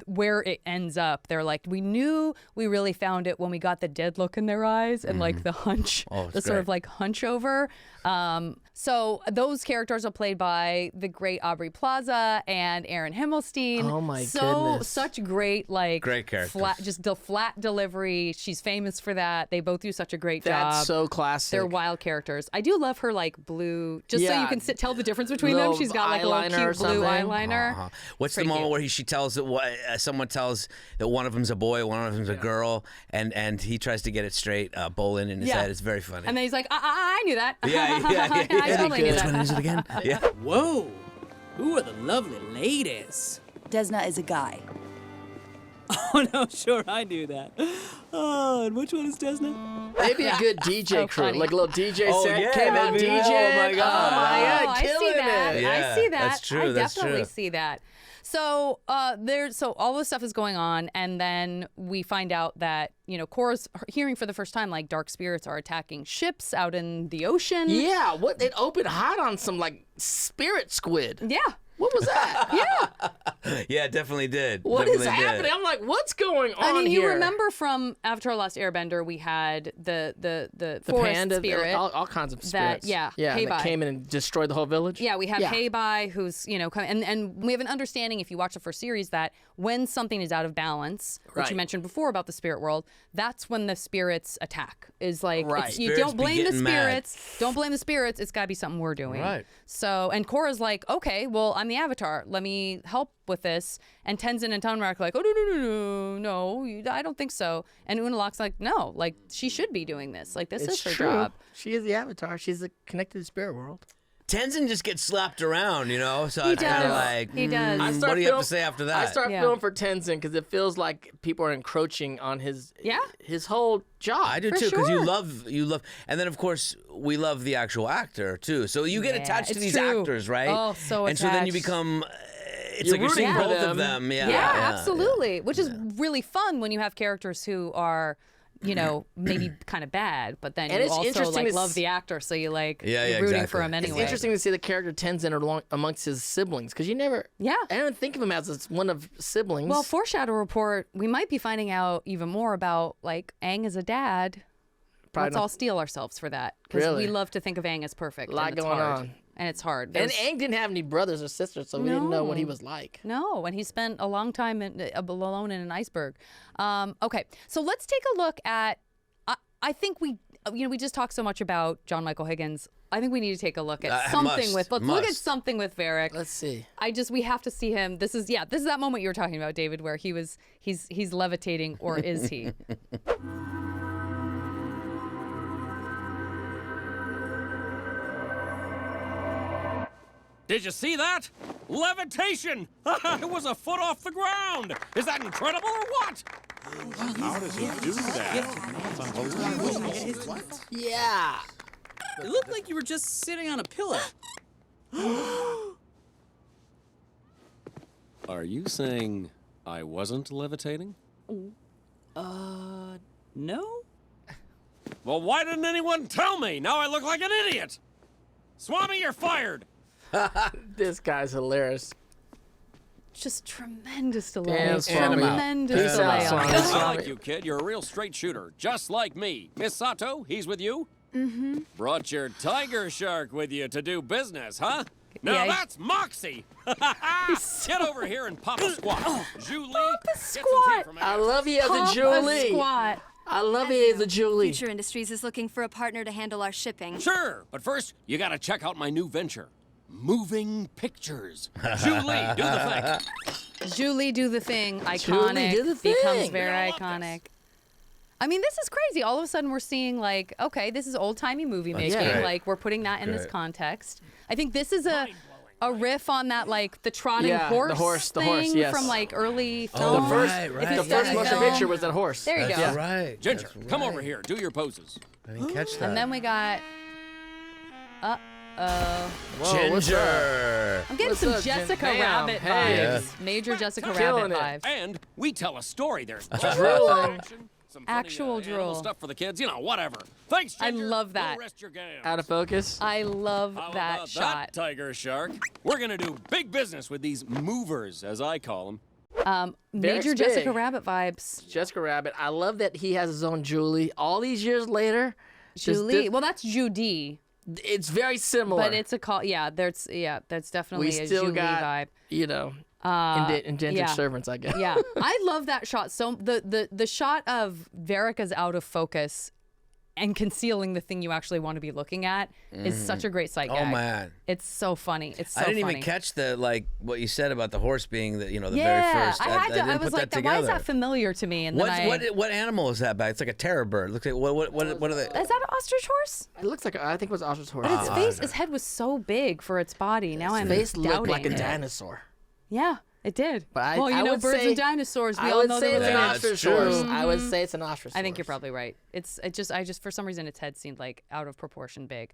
where it ends up. They're we knew we really found it when we got the dead look in their eyes and the hunch, sort of hunch over. So those characters are played by the great Aubrey Plaza and Aaron Himmelstein. Oh my goodness. Such great great characters. Just the flat delivery. She's famous for that. They both do such a great job. That's so classic. They're wild characters. I do love her blue, just so you can tell the difference between them. She's got a little cute blue eyeliner. What's the moment where she tells that someone tells that one of them's a boy, one of them's a girl, and he tries to get it straight, Bolin in his head. It's very funny. And then he's like, I knew that. Yeah. I totally knew Which one is it again? Yeah. Whoa, who are the lovely ladies? Desna is a guy. Oh no, sure, I knew that. Oh, and which one is Desna? Maybe a good DJ crew, funny. A little DJ Oh, set. yeah, Came out that'd be- DJ. oh my God. Oh my God, I killing see that. it. Yeah, I see that. that's true, I that's definitely true. see that. So so all this stuff is going on, and then we find out that Korra's hearing for the first time dark spirits are attacking ships out in the ocean. Yeah, what? It opened hot on some spirit squid. Yeah. What was that? Yeah, it definitely did. What Definitely is happening? did. I'm like, what's going on I mean, here? you remember from Avatar: Last Airbender, we had the forest panda, spirit, all kinds of spirits. that that came in and destroyed the whole village. Yeah, we have Heibai, who's and we have an understanding, if you watch the first series, that when something is out of balance, which you mentioned before about the spirit world, that's when the spirits attack. Is it's, you don't blame the spirits. Don't blame the spirits. It's got to be something we're doing. Right. So, and Korra's like, okay, well, I'm the Avatar. Let me help with this. And Tenzin and Tonrak are like, oh no, I don't think so. And Unalaq's like, no, she should be doing this. This It's is her true. job. She is the Avatar. She's connected to the spirit world. Tenzin just gets slapped around, so He it's kind does. of He does. what do you have to say after that? I start feeling for Tenzin because it feels like people are encroaching on his whole job. I do For too, because sure. you love, and then of course we love the actual actor too. So you get attached to it's these true. actors, right? Oh, so and so then you attached. become, it's You're like you're seeing rooting for both of them. them. Yeah, absolutely. Which is really fun when you have characters who are, you know, maybe kind of bad, but then And you it's also interesting like to love the actor, so you like Yeah, you're yeah, rooting exactly. for him anyway. It's interesting to see the character Tenzin amongst his siblings, because you never. Yeah. I don't think of him as one of siblings. Well, foreshadow report, we might be finding out even more about like Aang as a dad. Probably Let's not. all steel ourselves for that because Really? we love to think of Aang as perfect. A lot and it's going hard. on. And it's hard. And There's- Aang didn't have any brothers or sisters, so we didn't know what he was like. No, and he spent a long time alone in an iceberg. Okay, so let's take a look at. I think we just talked so much about John Michael Higgins. I think we need to take a look at something let's look at something with Varrick. Let's see. We have to see him. This is that moment you were talking about, David, where he's levitating, or is he? Did you see that? Levitation! It was a foot off the ground! Is that incredible or what? How does he do that? It's unbelievable. Yeah. It looked like you were just sitting on a pillow. Are you saying I wasn't levitating? No? Well, why didn't anyone tell me? Now I look like an idiot! Swami, you're fired! This guy's hilarious. Just tremendous delay. Damn, Swami. Tremendous Peace delay. out, on Swami. that. I like you, kid. You're a real straight shooter, just like me. Miss Sato, he's with you? Mm-hmm. Brought your tiger shark with you to do business, huh? Now Yeah, that's moxie! Get over here and pop a squat. Julie, Pop a get some tea squat. from I Anna. love you as a Pop a Julie. squat. I love you as a Julie. Future Industries is looking for a partner to handle our shipping. Sure, but first, you gotta check out my new venture. Moving pictures. Julie, do the thing. Julie, do the thing. Iconic. Julie, do the thing. Becomes very You're gonna love iconic. I mean, this is crazy. All of a sudden, we're seeing like, okay, this is old-timey movie making. great. Like, we're putting that in this Great. context. I think this is a riff on that, like the trotting Yeah, the horse horse, thing yes. from like early Oh, film. right, If right. you The study first motion film. picture was that horse. There you go. That's right. Ginger, That's come right. over here. Do your poses. I didn't catch that. And then we got. Whoa, what's up? Ginger. I'm getting What's some up, Jessica Damn, Rabbit hey. vibes. Major Jessica Killing Rabbit it. vibes. And we tell a story. There's Drooling. some funny, Actual animal drool. stuff for the kids. You know, whatever. Thanks, I Ginger. love that. Go rest your gams. Out of focus. I love How that about shot. that, tiger shark? We're gonna do big business with these movers, as I call them. Major Varrick's Jessica big. Rabbit vibes. Jessica Rabbit. I love that he has his own Julie. All these years later. just Julie. thi- Well, that's Judy, It's very similar. but it's a call. Yeah, that's definitely we a still Julie got, vibe. you know, indentured yeah. servants, I guess. Yeah, I love that shot. So the shot of Varrick is out of focus and concealing the thing you actually want to be looking at is such a great sight Oh, gag. man. It's so funny. It's so I didn't funny. even catch what you said about the horse being the very Yeah, first. I had to. didn't I was put like, that why is together. that familiar to me? And then What animal is that back? It's like a terror bird. Looks like what are they? is that an ostrich horse? It looks like, I think it was ostrich horse. But its face, its head was so big for its body. Now I'm face looked doubting like a it. dinosaur. Yeah, it did. But I- well, you I know, would birds say- and dinosaurs. We I all would know say they're it's an related. That's ostrich true. horse. I would say it's an ostrich horse. I think you're probably right. I just for some reason its head seemed like out of proportion big.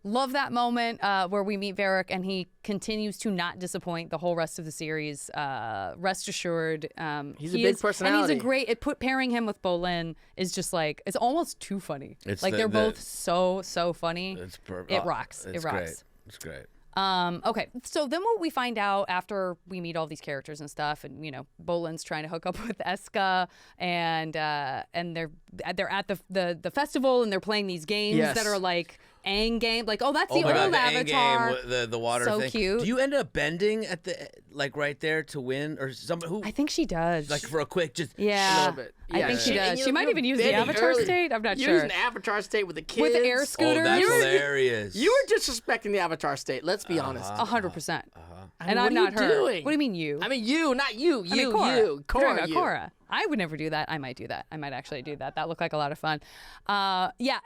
Love that moment where we meet Varrick and he continues to not disappoint the whole rest of the series. Rest assured, He's a big personality. and he's a great. Pairing him with Bolin is just like it's almost too funny. It's like the- they're the- both so funny. It rocks. It's it rocks. Great. It's great. Okay, so then what we find out after we meet all these characters and stuff, and you know, Bolin's trying to hook up with Eska, and they're at the festival and they're playing these games Yes. that are like Aang game, like the Oh my old God, the Avatar. Aang game, the water So thing. cute. Do you end up bending at the right there to win, or somebody who I think she does. like for a quick just yeah, A little bit. I Yeah, think she yeah. does. And She you're- might you're even use the bending Avatar early. state. I'm not You're sure. using Avatar state with the kids. With the air Oh, scooters. that's You were- hilarious. You were disrespecting the Avatar state. Let's be honest. 100%. I mean, And what I'm are not you her. doing? What do you mean you? I mean, you, not you. I mean, Korra. You. You're talking Korra, about you. Korra. I would never do that. I might do that. I might actually do that. That looked like a lot of fun. Yeah,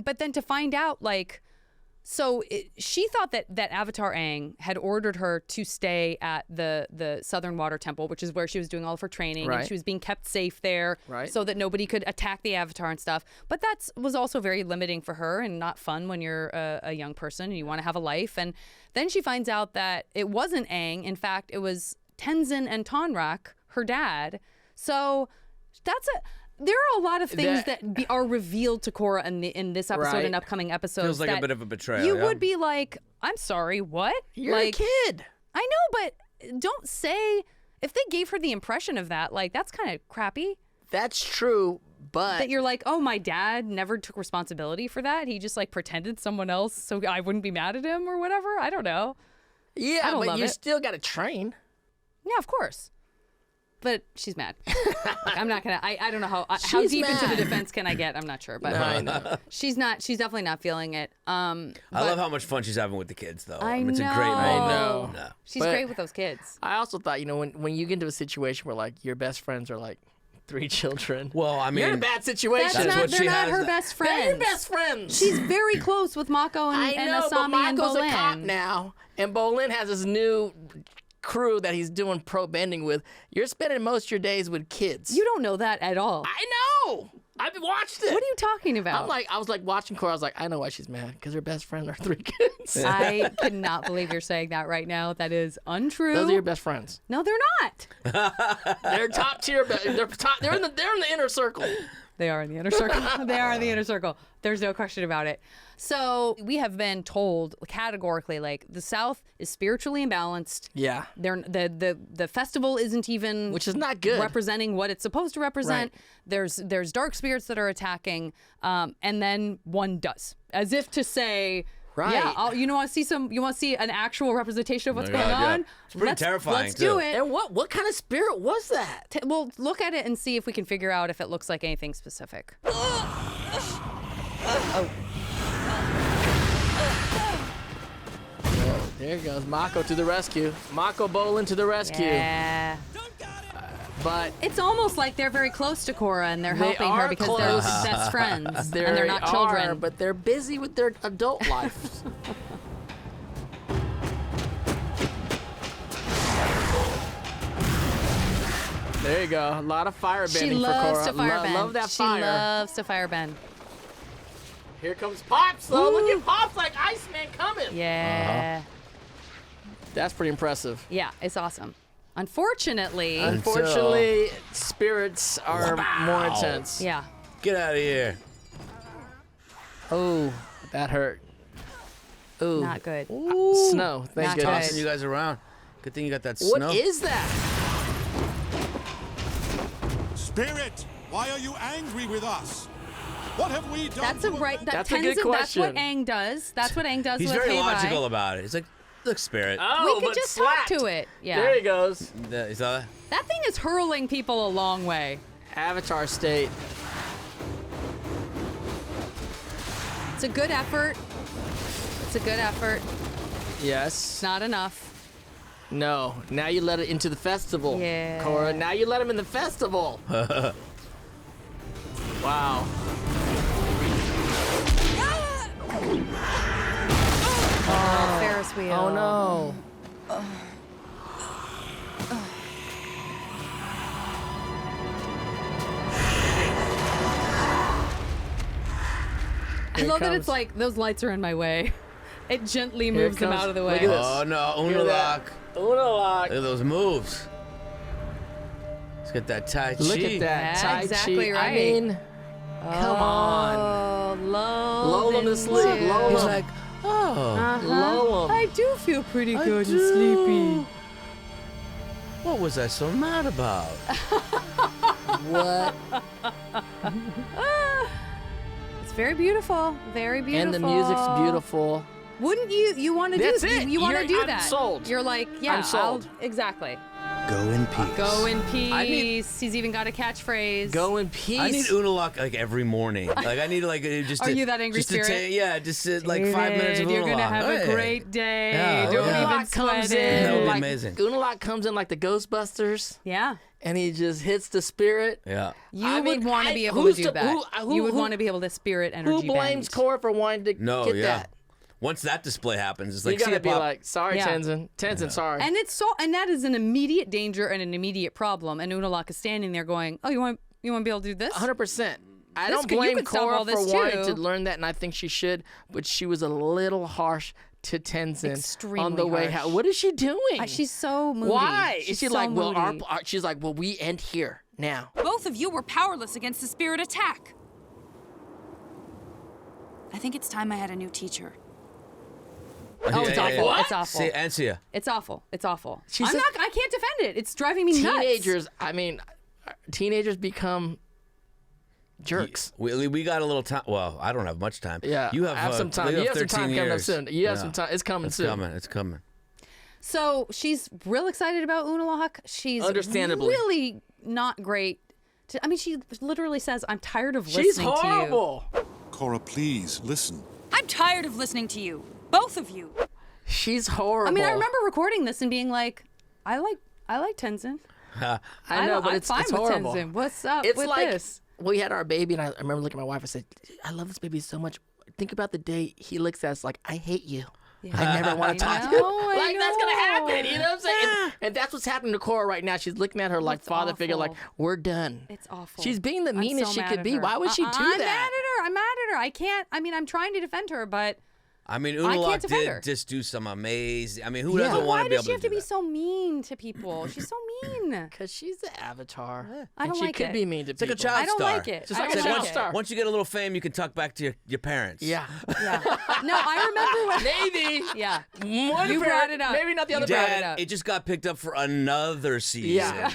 but then to find out, like, So she thought that Avatar Aang had ordered her to stay at the Southern Water Temple, which is where she was doing all of her training, and she was being kept safe there so that nobody could attack the Avatar and stuff. But that was also very limiting for her and not fun when you're a young person and you want to have a life. And then she finds out that it wasn't Aang. In fact, it was Tenzin and Tonrak, her dad. So there are a lot of things that are revealed to Korra in this episode and upcoming episodes. Feels like a bit of a betrayal. You would be like, I'm sorry, what? You're a kid. I know, but don't say, if they gave her the impression of that, like, that's kind of crappy. That's true, but... That you're like, oh, my dad never took responsibility for that. He just, like, pretended someone else so I wouldn't be mad at him or whatever. I don't know. Yeah, but you still got to train. Yeah, of course. But she's mad. Like, I'm not gonna. I don't know how deep into the defense can I get. I'm not sure, but no. She's definitely not feeling it. I love how much fun she's having with the kids, though. I know. It's a great moment. I know. No. She's great with those kids. I also thought, when you get into a situation where like your best friends are like 3 children. Well, I mean, you're in a bad situation. They're not her best friends. They're your best friends. She's very close with Mako and Asami but Mako's and Bolin. a cop now, and Bolin has this new crew that he's doing pro bending with. You're spending most of your days with kids. You don't know that at all. I know. I've watched it. What are you talking about? I was like watching Korra. I was like, I know why she's mad, because her best friend are 3 kids. I cannot believe you're saying that right now. That is untrue. Those are your best friends. No, they're not. They're top tier. They're in the inner circle. They are in the inner circle. They are in the inner circle. There's no question about it. So we have been told categorically, like, the South is spiritually imbalanced. Yeah. The festival isn't even, which is not good, representing what it's supposed to represent. Right. There's dark spirits that are attacking, and then one does, as if to say, right. Yeah, you want to see an actual representation of what's going on? Yeah. It's pretty terrifying. Let's do it. And what kind of spirit was that? Well, look at it and see if we can figure out if it looks like anything specific. Oh. There goes Mako to the rescue. Mako Bolin to the rescue. Yeah. But it's almost like they're very close to Korra and they're helping her because they're best friends and they're not children. But they're busy with their adult lives. There you go. A lot of firebending for Korra. She loves to firebend. Love that fire. She loves to firebend. Here comes Pops, though. Look at Pops like Iceman coming. Yeah. That's pretty impressive. Yeah, it's awesome. Unfortunately, spirits are more intense. Yeah. Get out of here. Oh, that hurt. Ooh. Not good. Snow. Thank goodness. Tossing you guys around. Good thing you got that snow. What is that? Spirit, why are you angry with us? What have we done? That's a right. That's a good question. That's what Aang does. That's what Aang does. He's with very Hey logical about it. He's like, look, Spirit. Oh, we could just talk to it. Yeah. There he goes. You saw that? That thing is hurling people a long way. Avatar state. It's a good effort. It's a good effort. Yes. It's not enough. No. Now you let it into the festival. Yeah. Korra, now you let him in the festival. Wow. Oh, Ferris wheel. Oh no. I love that it's like those lights are in my way. It gently moves them out of the way. Oh no, Unalak. Unalak. Look at those moves. Let's get that Tai Chi. Look at that Tai Chi. Exactly right. I mean, come on. Oh, Lull him to sleep. Lull him. He's like, oh. Lull him. I do feel pretty good and sleepy. What was I so mad about? What? It's very beautiful. Very beautiful. And the music's beautiful. Wouldn't you want to do That's it. You want to do I'm that? sold. You're like, yeah, I'm sold. Exactly. Go in peace. Go in peace. He's even got a catchphrase. Go in peace. I need Unalak like every morning. Like I need like just. Are you that angry just spirit? Yeah, just like 5 minutes of Unalak. You're gonna have a great day. Yeah, Don't yeah. even sweat comes it. in. That would be like, amazing. Unalak comes in like the Ghostbusters. Yeah. And he just hits the spirit. Yeah. You would want to be able to do that. You would want to be able to spirit energy. Who blames bend. Korra for wanting to get that? Once that display happens, it's like, you gotta see be Pop. like, sorry, Yeah. Tenzin, sorry. And that is an immediate danger and an immediate problem. And Unalaq is standing there going, "Oh, you want to be able to do this?" 100%. I This don't could- you blame could solve Korra all this for wanting too. to learn that, and I think she should. But she was a little harsh to Tenzin on the way. harsh. What is she doing? She's so moody. Why? She's She's so like, well, moody. she's like, well, we end here now. Both of you were powerless against the spirit attack. I think it's time I had a new teacher. Oh, it's awful. It's awful. See, Ansia. It's awful. It's awful. She's I can't defend it. It's driving me nuts. Teenagers, I mean, teenagers become jerks. We got a little time. Well, I don't have much time. Yeah, you have I have some time. You have some 13 time coming up years. soon. You have some time. It's coming soon. It's coming. So she's real excited about Unalaq. She's Understandably. really not great. I mean, she literally says, "I'm tired of listening She's to you." horrible. Korra, please, listen. I'm tired of listening to you. Both of you. She's horrible. I mean, I remember recording this and being like, "I like Tenzin." I know, but I'm it's fine with horrible. Tenzin. What's up It's with like, this? we had our baby, and I remember looking at my wife. I said, "I love this baby so much. Think about the day he looks at us like, I hate you. I never want to talk to you." Like, that's gonna happen. You know what I'm saying? And that's what's happening to Korra right now. She's looking at her like father figure, like, we're done. It's awful. She's being the I'm meanest so she mad could at be. her. Why would she do I'm that? mad at her. I'm mad at her. I can't. I mean, I'm trying to defend her, but I mean, I can't Unalaq defend her. did just do some amazing. I mean, who But doesn't why want to be does able she have to do be that? so mean to people? She's so mean. Because she's the Avatar. I don't and she like could it. be mean to It's like people. a child I don't star. like it. Just I like don't a like child it. star. Once you get a little fame, you can talk back to your parents. Yeah. Yeah. No, I remember when. Maybe. Yeah. One You parent, brought it up. Maybe not the other You brought parent. it up. It just got picked up for another season. Yeah.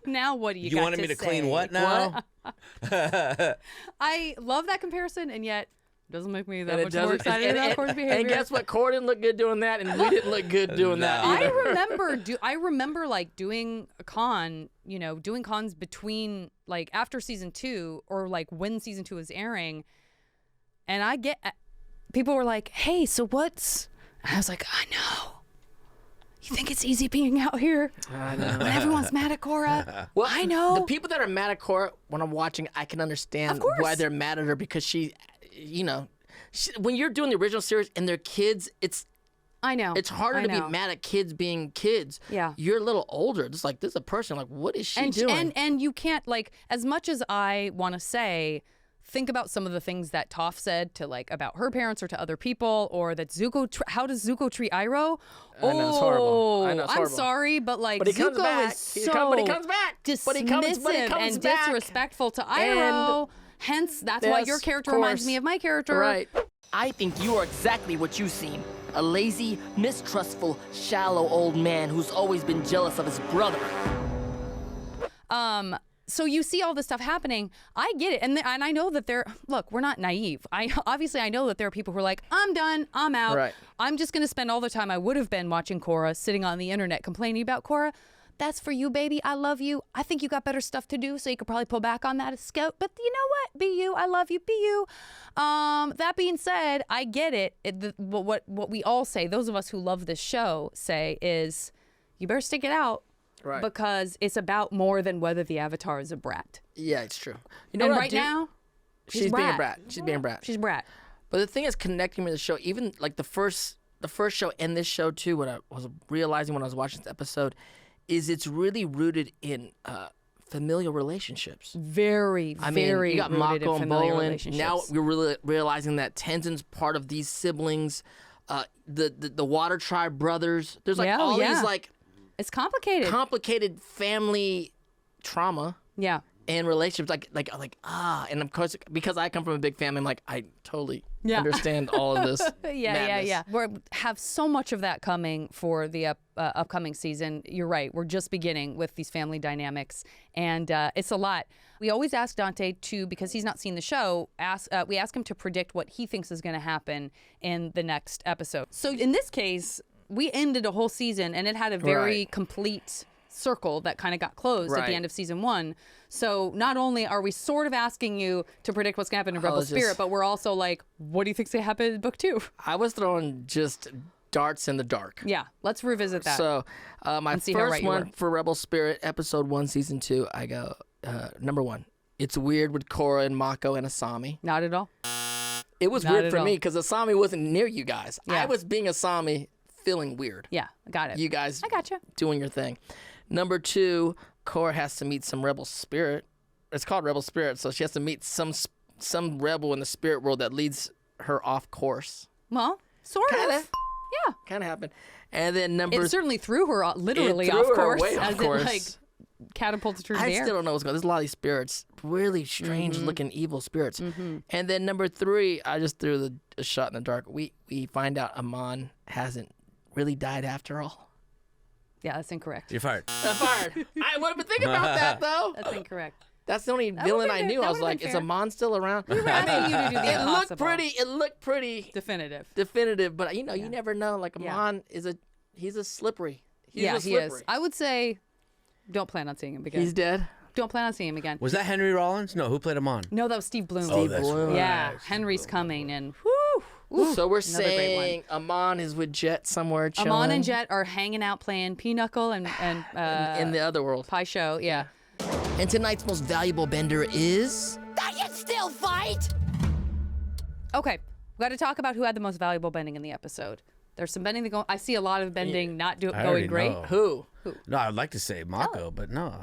Now what do you You got wanted me to say? clean what now? I love that comparison, and yet it doesn't make me that And it much more doesn't- excited about Korra's behavior. And guess what? Korra didn't look good doing that, and we didn't look good doing that I either. remember like doing a con, doing cons between like after season 2 or like when season 2 was airing, and people were like, "Hey, so what's?" And I was like, "I know. You think it's easy being out here I know. when everyone's mad at Korra? Well, I know." The people that are mad at Korra, when I'm watching, I can understand why they're mad at her because when you're doing the original series and they're kids, I know. It's harder to be mad at kids being kids. Yeah. You're a little older. It's like, this is a person. Like, what is she doing? And you can't, like, as much as I want to say, think about some of the things that Toph said to, like, about her parents or to other people, or that Zuko, how does Zuko treat Iroh? I know, it's horrible. I know, it's I'm horrible. sorry, but, like, But he comes Zuko back. is so But he comes back. But he comes dismissive and back. disrespectful to Iroh. Hence, that's why your character reminds me of my character. Right. I think you are exactly what you seem. A lazy, mistrustful, shallow old man who's always been jealous of his brother. So you see all this stuff happening. I get it. And I know that look, we're not naive. Obviously I know that there are people who are like, I'm done, I'm out. Right. I'm just going to spend all the time I would have been watching Korra, sitting on the internet complaining about Korra. That's for you, baby. I love you. I think you got better stuff to do, so you could probably pull back on that scope. But you know what? Be you. I love you. Be you. That being said, I get it. What we all say, those of us who love this show, say is, you better stick it out. Right. Because it's about more than whether the Avatar is a brat. Yeah, it's true. You know And what I right do? now, She's being a brat. She's being a brat. She's a brat. But the thing is connecting me to the show, even like the first show and this show too, what I was realizing when I was watching this episode, is it's really rooted in familial relationships. Very I mean, very you got rooted Mako in and familiar Bolin. relationships. Now we're really realizing that Tenzin's part of these siblings, the Water Tribe brothers. There's like all these like it's complicated family trauma. Yeah. And relationships, and of course, because I come from a big family, I'm like, I totally understand all of this. Yeah. We have so much of that coming for the upcoming season. You're right. We're just beginning with these family dynamics, and it's a lot. We always ask Dante to, because he's not seen the show, we ask him to predict what he thinks is going to happen in the next episode. So in this case, we ended a whole season, and it had a very complete circle that kind of got closed at the end of season 1. So not only are we sort of asking you to predict what's going to happen in Rebel Spirit, but we're also like, what do you think's going to happen in book 2? I was throwing just darts in the dark. Yeah, let's revisit that. So my first one for Rebel Spirit, episode 1, season 2, I go, number 1, it's weird with Korra and Mako and Asami. Not at all. It was Not weird at for all. me because Asami wasn't near you guys. Yeah. I was being Asami, feeling weird. Yeah, got it. You guys I gotcha. doing your thing. Number 2, Korra has to meet some rebel spirit. It's called rebel spirit, so she has to meet some rebel in the spirit world that leads her off course. Well, sort of. Yeah. Kind of happened. And then number... It certainly threw her literally It threw off her course. way off as course. it, like, catapulted her in I the air. still don't know what's going on. There's a lot of these spirits, really strange-looking evil spirits. And then number 3, I just threw a shot in the dark. We find out Amon hasn't really died after all. Yeah, that's incorrect. You're fired. I'm fired. I would have been thinking about that, though. That's incorrect. That's the only villain I knew. I was like, is Amon still around? We were asking you to do the It looked impossible. It looked pretty definitive, but you never know. Like Amon he's a slippery. He is. I would say, don't plan on seeing him again. He's dead. Don't plan on seeing him again. Was that Henry Rollins? No, who played him on? No, that was Steve Bloom. Oh, that's right. Yeah, Henry's coming, and whew. Ooh, So we're another great one. saying Amon is with Jet somewhere chilling. Amon and Jet are hanging out playing Pinochle and in the other world. Pie Show, yeah. And tonight's most valuable bender is... I can still fight! Okay, we got to talk about who had the most valuable bending in the episode. There's some bending that go. I see a lot of bending not I going already great. know. Who? No, I'd like to say Mako, but no,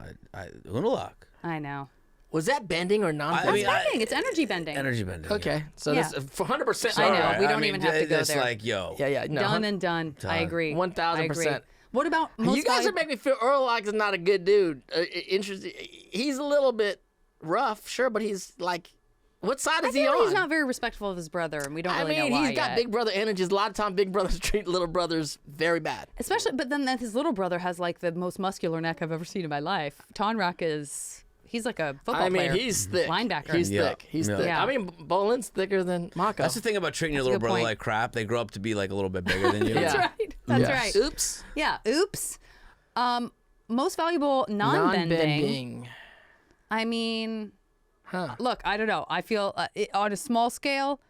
Unalak. I know. Was that bending or non-bending? That's bending. It's energy bending. Energy bending. Okay, so Yeah. that's 100%. I know. Sorry. We don't even have to go it's there. like, yo. Yeah, no. Done and done. I agree. 1000%. What about most You guys are making me feel Urlach is not a good dude. Interesting. He's a little bit rough, sure, but he's like, what side is he on? He's not very respectful of his brother, and we don't really know why he's got yet. big brother energies. A lot of time, big brothers treat little brothers very bad. Especially, but then his little brother has like the most muscular neck I've ever seen in my life. Tonrak he's like a football player. He's thick. Linebacker. He's thick. He's thick. Yeah. I mean, Bolin's thicker than Mako. That's the thing about treating your That's a little good brother point. like crap. They grow up to be like a little bit bigger than you. That's right. That's right. Oops. Yeah. Oops. Most valuable non-bending. I mean, look, I don't know. I feel on a small scale,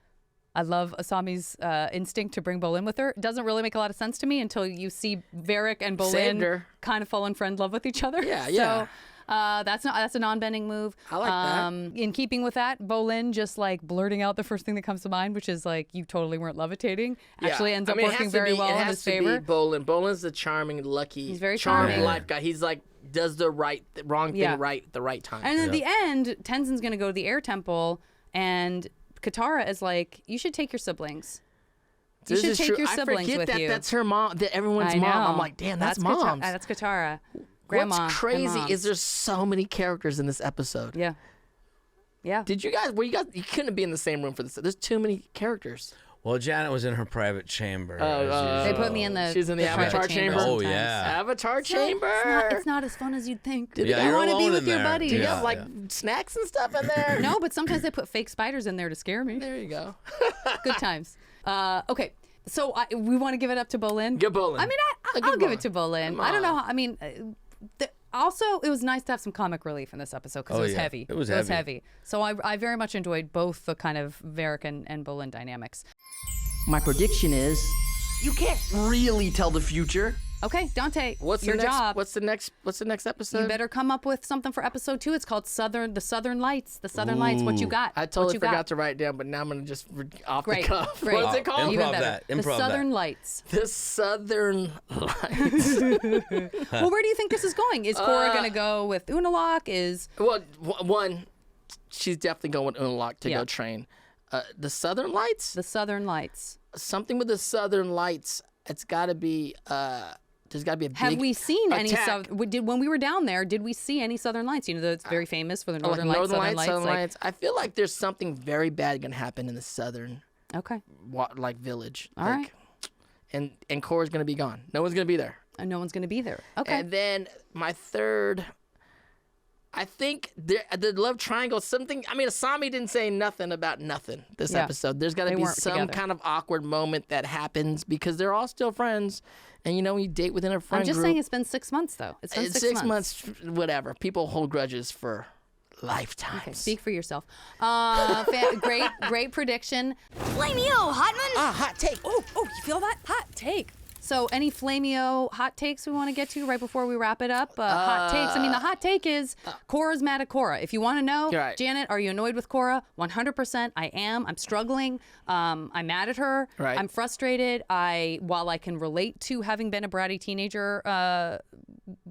I love Asami's instinct to bring Bolin with her. It doesn't really make a lot of sense to me until you see Varrick and Saved Bolin her. kind of fall in friend love with each other. Yeah, yeah. So that's a non-bending move. I like that. In keeping with that, Bolin just like blurting out the first thing that comes to mind, which is like, you totally weren't levitating, actually ends up it has working to very be- well it in has his to favor. Be Bolin. Bolin's the charming, lucky, He's very charming charming. life guy. He's like does the wrong thing Yeah. right at the right time. And at the end, Tenzin's going to go to the air temple, and Katara is like, you should take your siblings. You This should is take true. your I siblings forget with that you. that's her mom. That everyone's I know. mom. I'm like, damn, that's mom's. That's Katara. Grandma. What's crazy and moms. is there's so many characters in this episode. Yeah. Yeah. Did you guys? You couldn't be in the same room for this. There's too many characters. Well, Janet was in her private chamber. They put me in the. She's in the Avatar chamber. Oh, sometimes. yeah. Avatar chamber. It's not as fun as you'd think. Yeah, you you're want to be alone with in your there. buddies. Do you Yeah, have like snacks and stuff in there? No, but sometimes they put fake spiders in there to scare me. There you go. Good times. Okay, so we want to give it up to Bolin. Give Bolin. I mean, I'll give it to Bolin. Come I don't know. on. I mean, also, it was nice to have some comic relief in this episode because Oh, it was yeah. heavy. It was heavy. So I very much enjoyed both the kind of Varrick and Bolin dynamics. My prediction is, you can't really tell the future. Okay, Dante, What's your the next? job. What's the next episode? You better come up with something for episode 2. It's called The Southern Lights. The Southern Lights. What you got? I What totally you forgot got? to write down, but now I'm gonna just off Great, the cuff. great. What's it called? Even Improv better. that. The Improv that. Southern Lights. The Southern Lights. Well, where do you think this is going? Is Korra going to go with Unalak? Well, one, she's definitely going with Unalak to Yeah. go train. The Southern Lights? The Southern Lights. Something with the Southern Lights. It's got to be. There's got to be a big. Have we seen any attack. when we were down there? Did we see any Southern Lights? You know, that's very famous for the Northern like Lights, Northern Southern Lights. I feel like there's something very bad gonna happen in the Southern, Okay, village. All right. And Korra's gonna be gone. No one's gonna be there. and no one's going to be there. Okay. And then my third, I think the love triangle, something. I mean, Asami didn't say nothing about nothing this Yeah. episode. There's got to They be weren't some together. kind of awkward moment that happens because they're all still friends. And you know, when you date within a friend I'm just group, saying it's been 6 months, though. It's been 6 months. whatever. People hold grudges for lifetimes. Okay, speak for yourself. Great prediction. Flameo, Hotman! Hot take. Oh, you feel that? Hot take. So any Flameo hot takes we want to get to right before we wrap it up? Hot takes. I mean, the hot take is Korra's mad at Korra. If you want to know, Right. Janet, are you annoyed with Korra? 100% I am. I'm struggling. I'm mad at her. Right. I'm frustrated. While I can relate to having been a bratty teenager,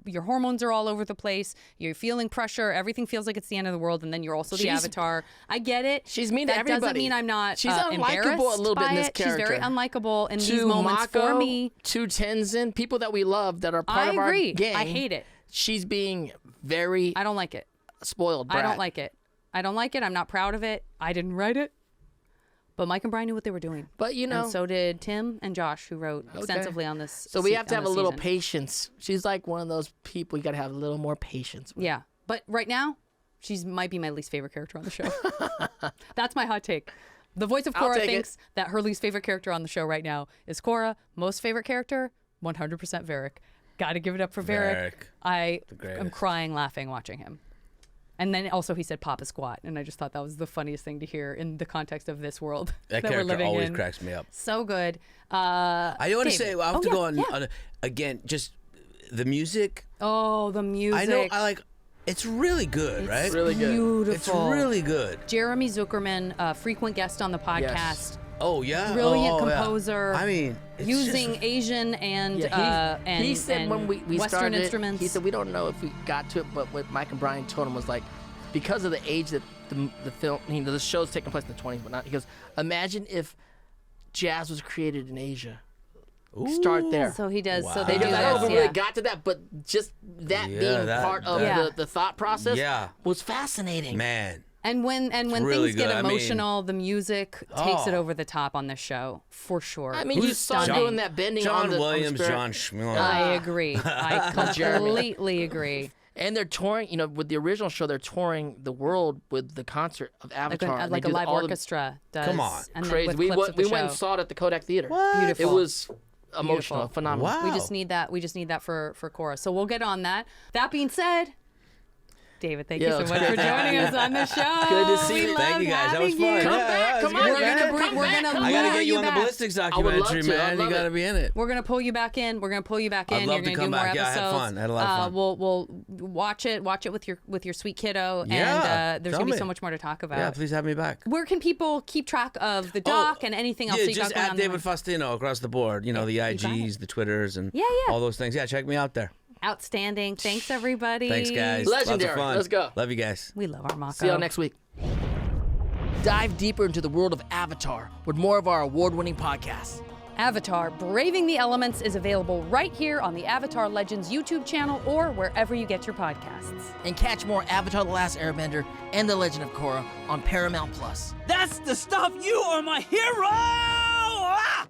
your hormones are all over the place. You're feeling pressure. Everything feels like it's the end of the world. And then you're also the Avatar. I get it. She's mean to everybody. That doesn't mean I'm not She's unlikable embarrassed a little bit by in this it. character. She's very unlikable in these To moments Mako, for me. to Tenzin, people that we love that are part of our agree. gang. I hate it. She's being very I don't like it. spoiled brat. I don't like it. I don't like it. I'm not proud of it. I didn't write it. But Mike and Brian knew what they were doing. But, you know. And so did Tim and Josh, who wrote extensively on this. So we have to on have a this little season. patience. She's like one of those people you got to have a little more patience with. Yeah. But right now, she might be my least favorite character on the show. That's my hot take. The voice of Korra thinks that her least favorite character on the show right now is Korra. Most favorite character, 100% Varrick. Got to give it up for Varrick. I am crying laughing watching him. And then also he said Papa Squat, and I just thought that was the funniest thing to hear in the context of this world That we're character living always in. cracks me up. So good. I want to say, I have to go on, yeah. again, just the music. Oh, the music. I know, it's really good, right? It's really good. Beautiful. It's really good. Jeremy Zuckerman, frequent guest on the podcast. Yes. Oh, yeah? Brilliant Oh, composer. Yeah. I mean, it's using just... Asian and he said and when we Western started, instruments. he said we don't know if we got to it, but what Mike and Brian told him was like, because of the age that the film, the show's taking place in the 20s, but not. He goes, imagine if jazz was created in Asia. Start there. So he does. Wow. So they do I that. don't know if we really got to that, but just that being part of the thought process was fascinating. Man. And when really things get good. I mean- emotional, the music takes it over the top on this show for sure. I mean, you saw doing that bending John on the Williams, spirit. John Schmiller. I agree. I completely agree. And they're touring, with the original show, they're touring the world with the concert of Avatar. Like a live orchestra does. Come on. And then Crazy. with We clips of the went and show. saw it at the Kodak Theater. Beautiful. It was emotional, Beautiful. phenomenal. Wow. We just need that. We just need that for Korra. So we'll get on that. That being said, David, thank you so much for joining us on the show. Good to see you. Thank you guys. That was fun. Come back. Come on. We're gonna I gotta get you on the back. ballistics documentary, man. You gotta be in it. We're gonna pull you back in. I'd love You're to gonna do come more back. episodes. Yeah, I had fun. I had a lot of fun. We'll watch it with your sweet kiddo. Yeah, And there's tell gonna be me. so much more to talk about. Yeah, please have me back. Where can people keep track of the doc and anything else Yeah, that you got just going at on David there? Faustino across the board. The IGs, the Twitters, and all those things. Yeah, check me out there. Outstanding. Thanks, everybody. Thanks, guys. Legendary. Lots of fun. Let's go. Love you guys. We love our Mako. See y'all next week. Dive deeper into the world of Avatar with more of our award-winning podcasts. Avatar Braving the Elements is available right here on the Avatar Legends YouTube channel or wherever you get your podcasts. And catch more Avatar The Last Airbender and The Legend of Korra on Paramount+. That's the stuff! You are my hero! Ah!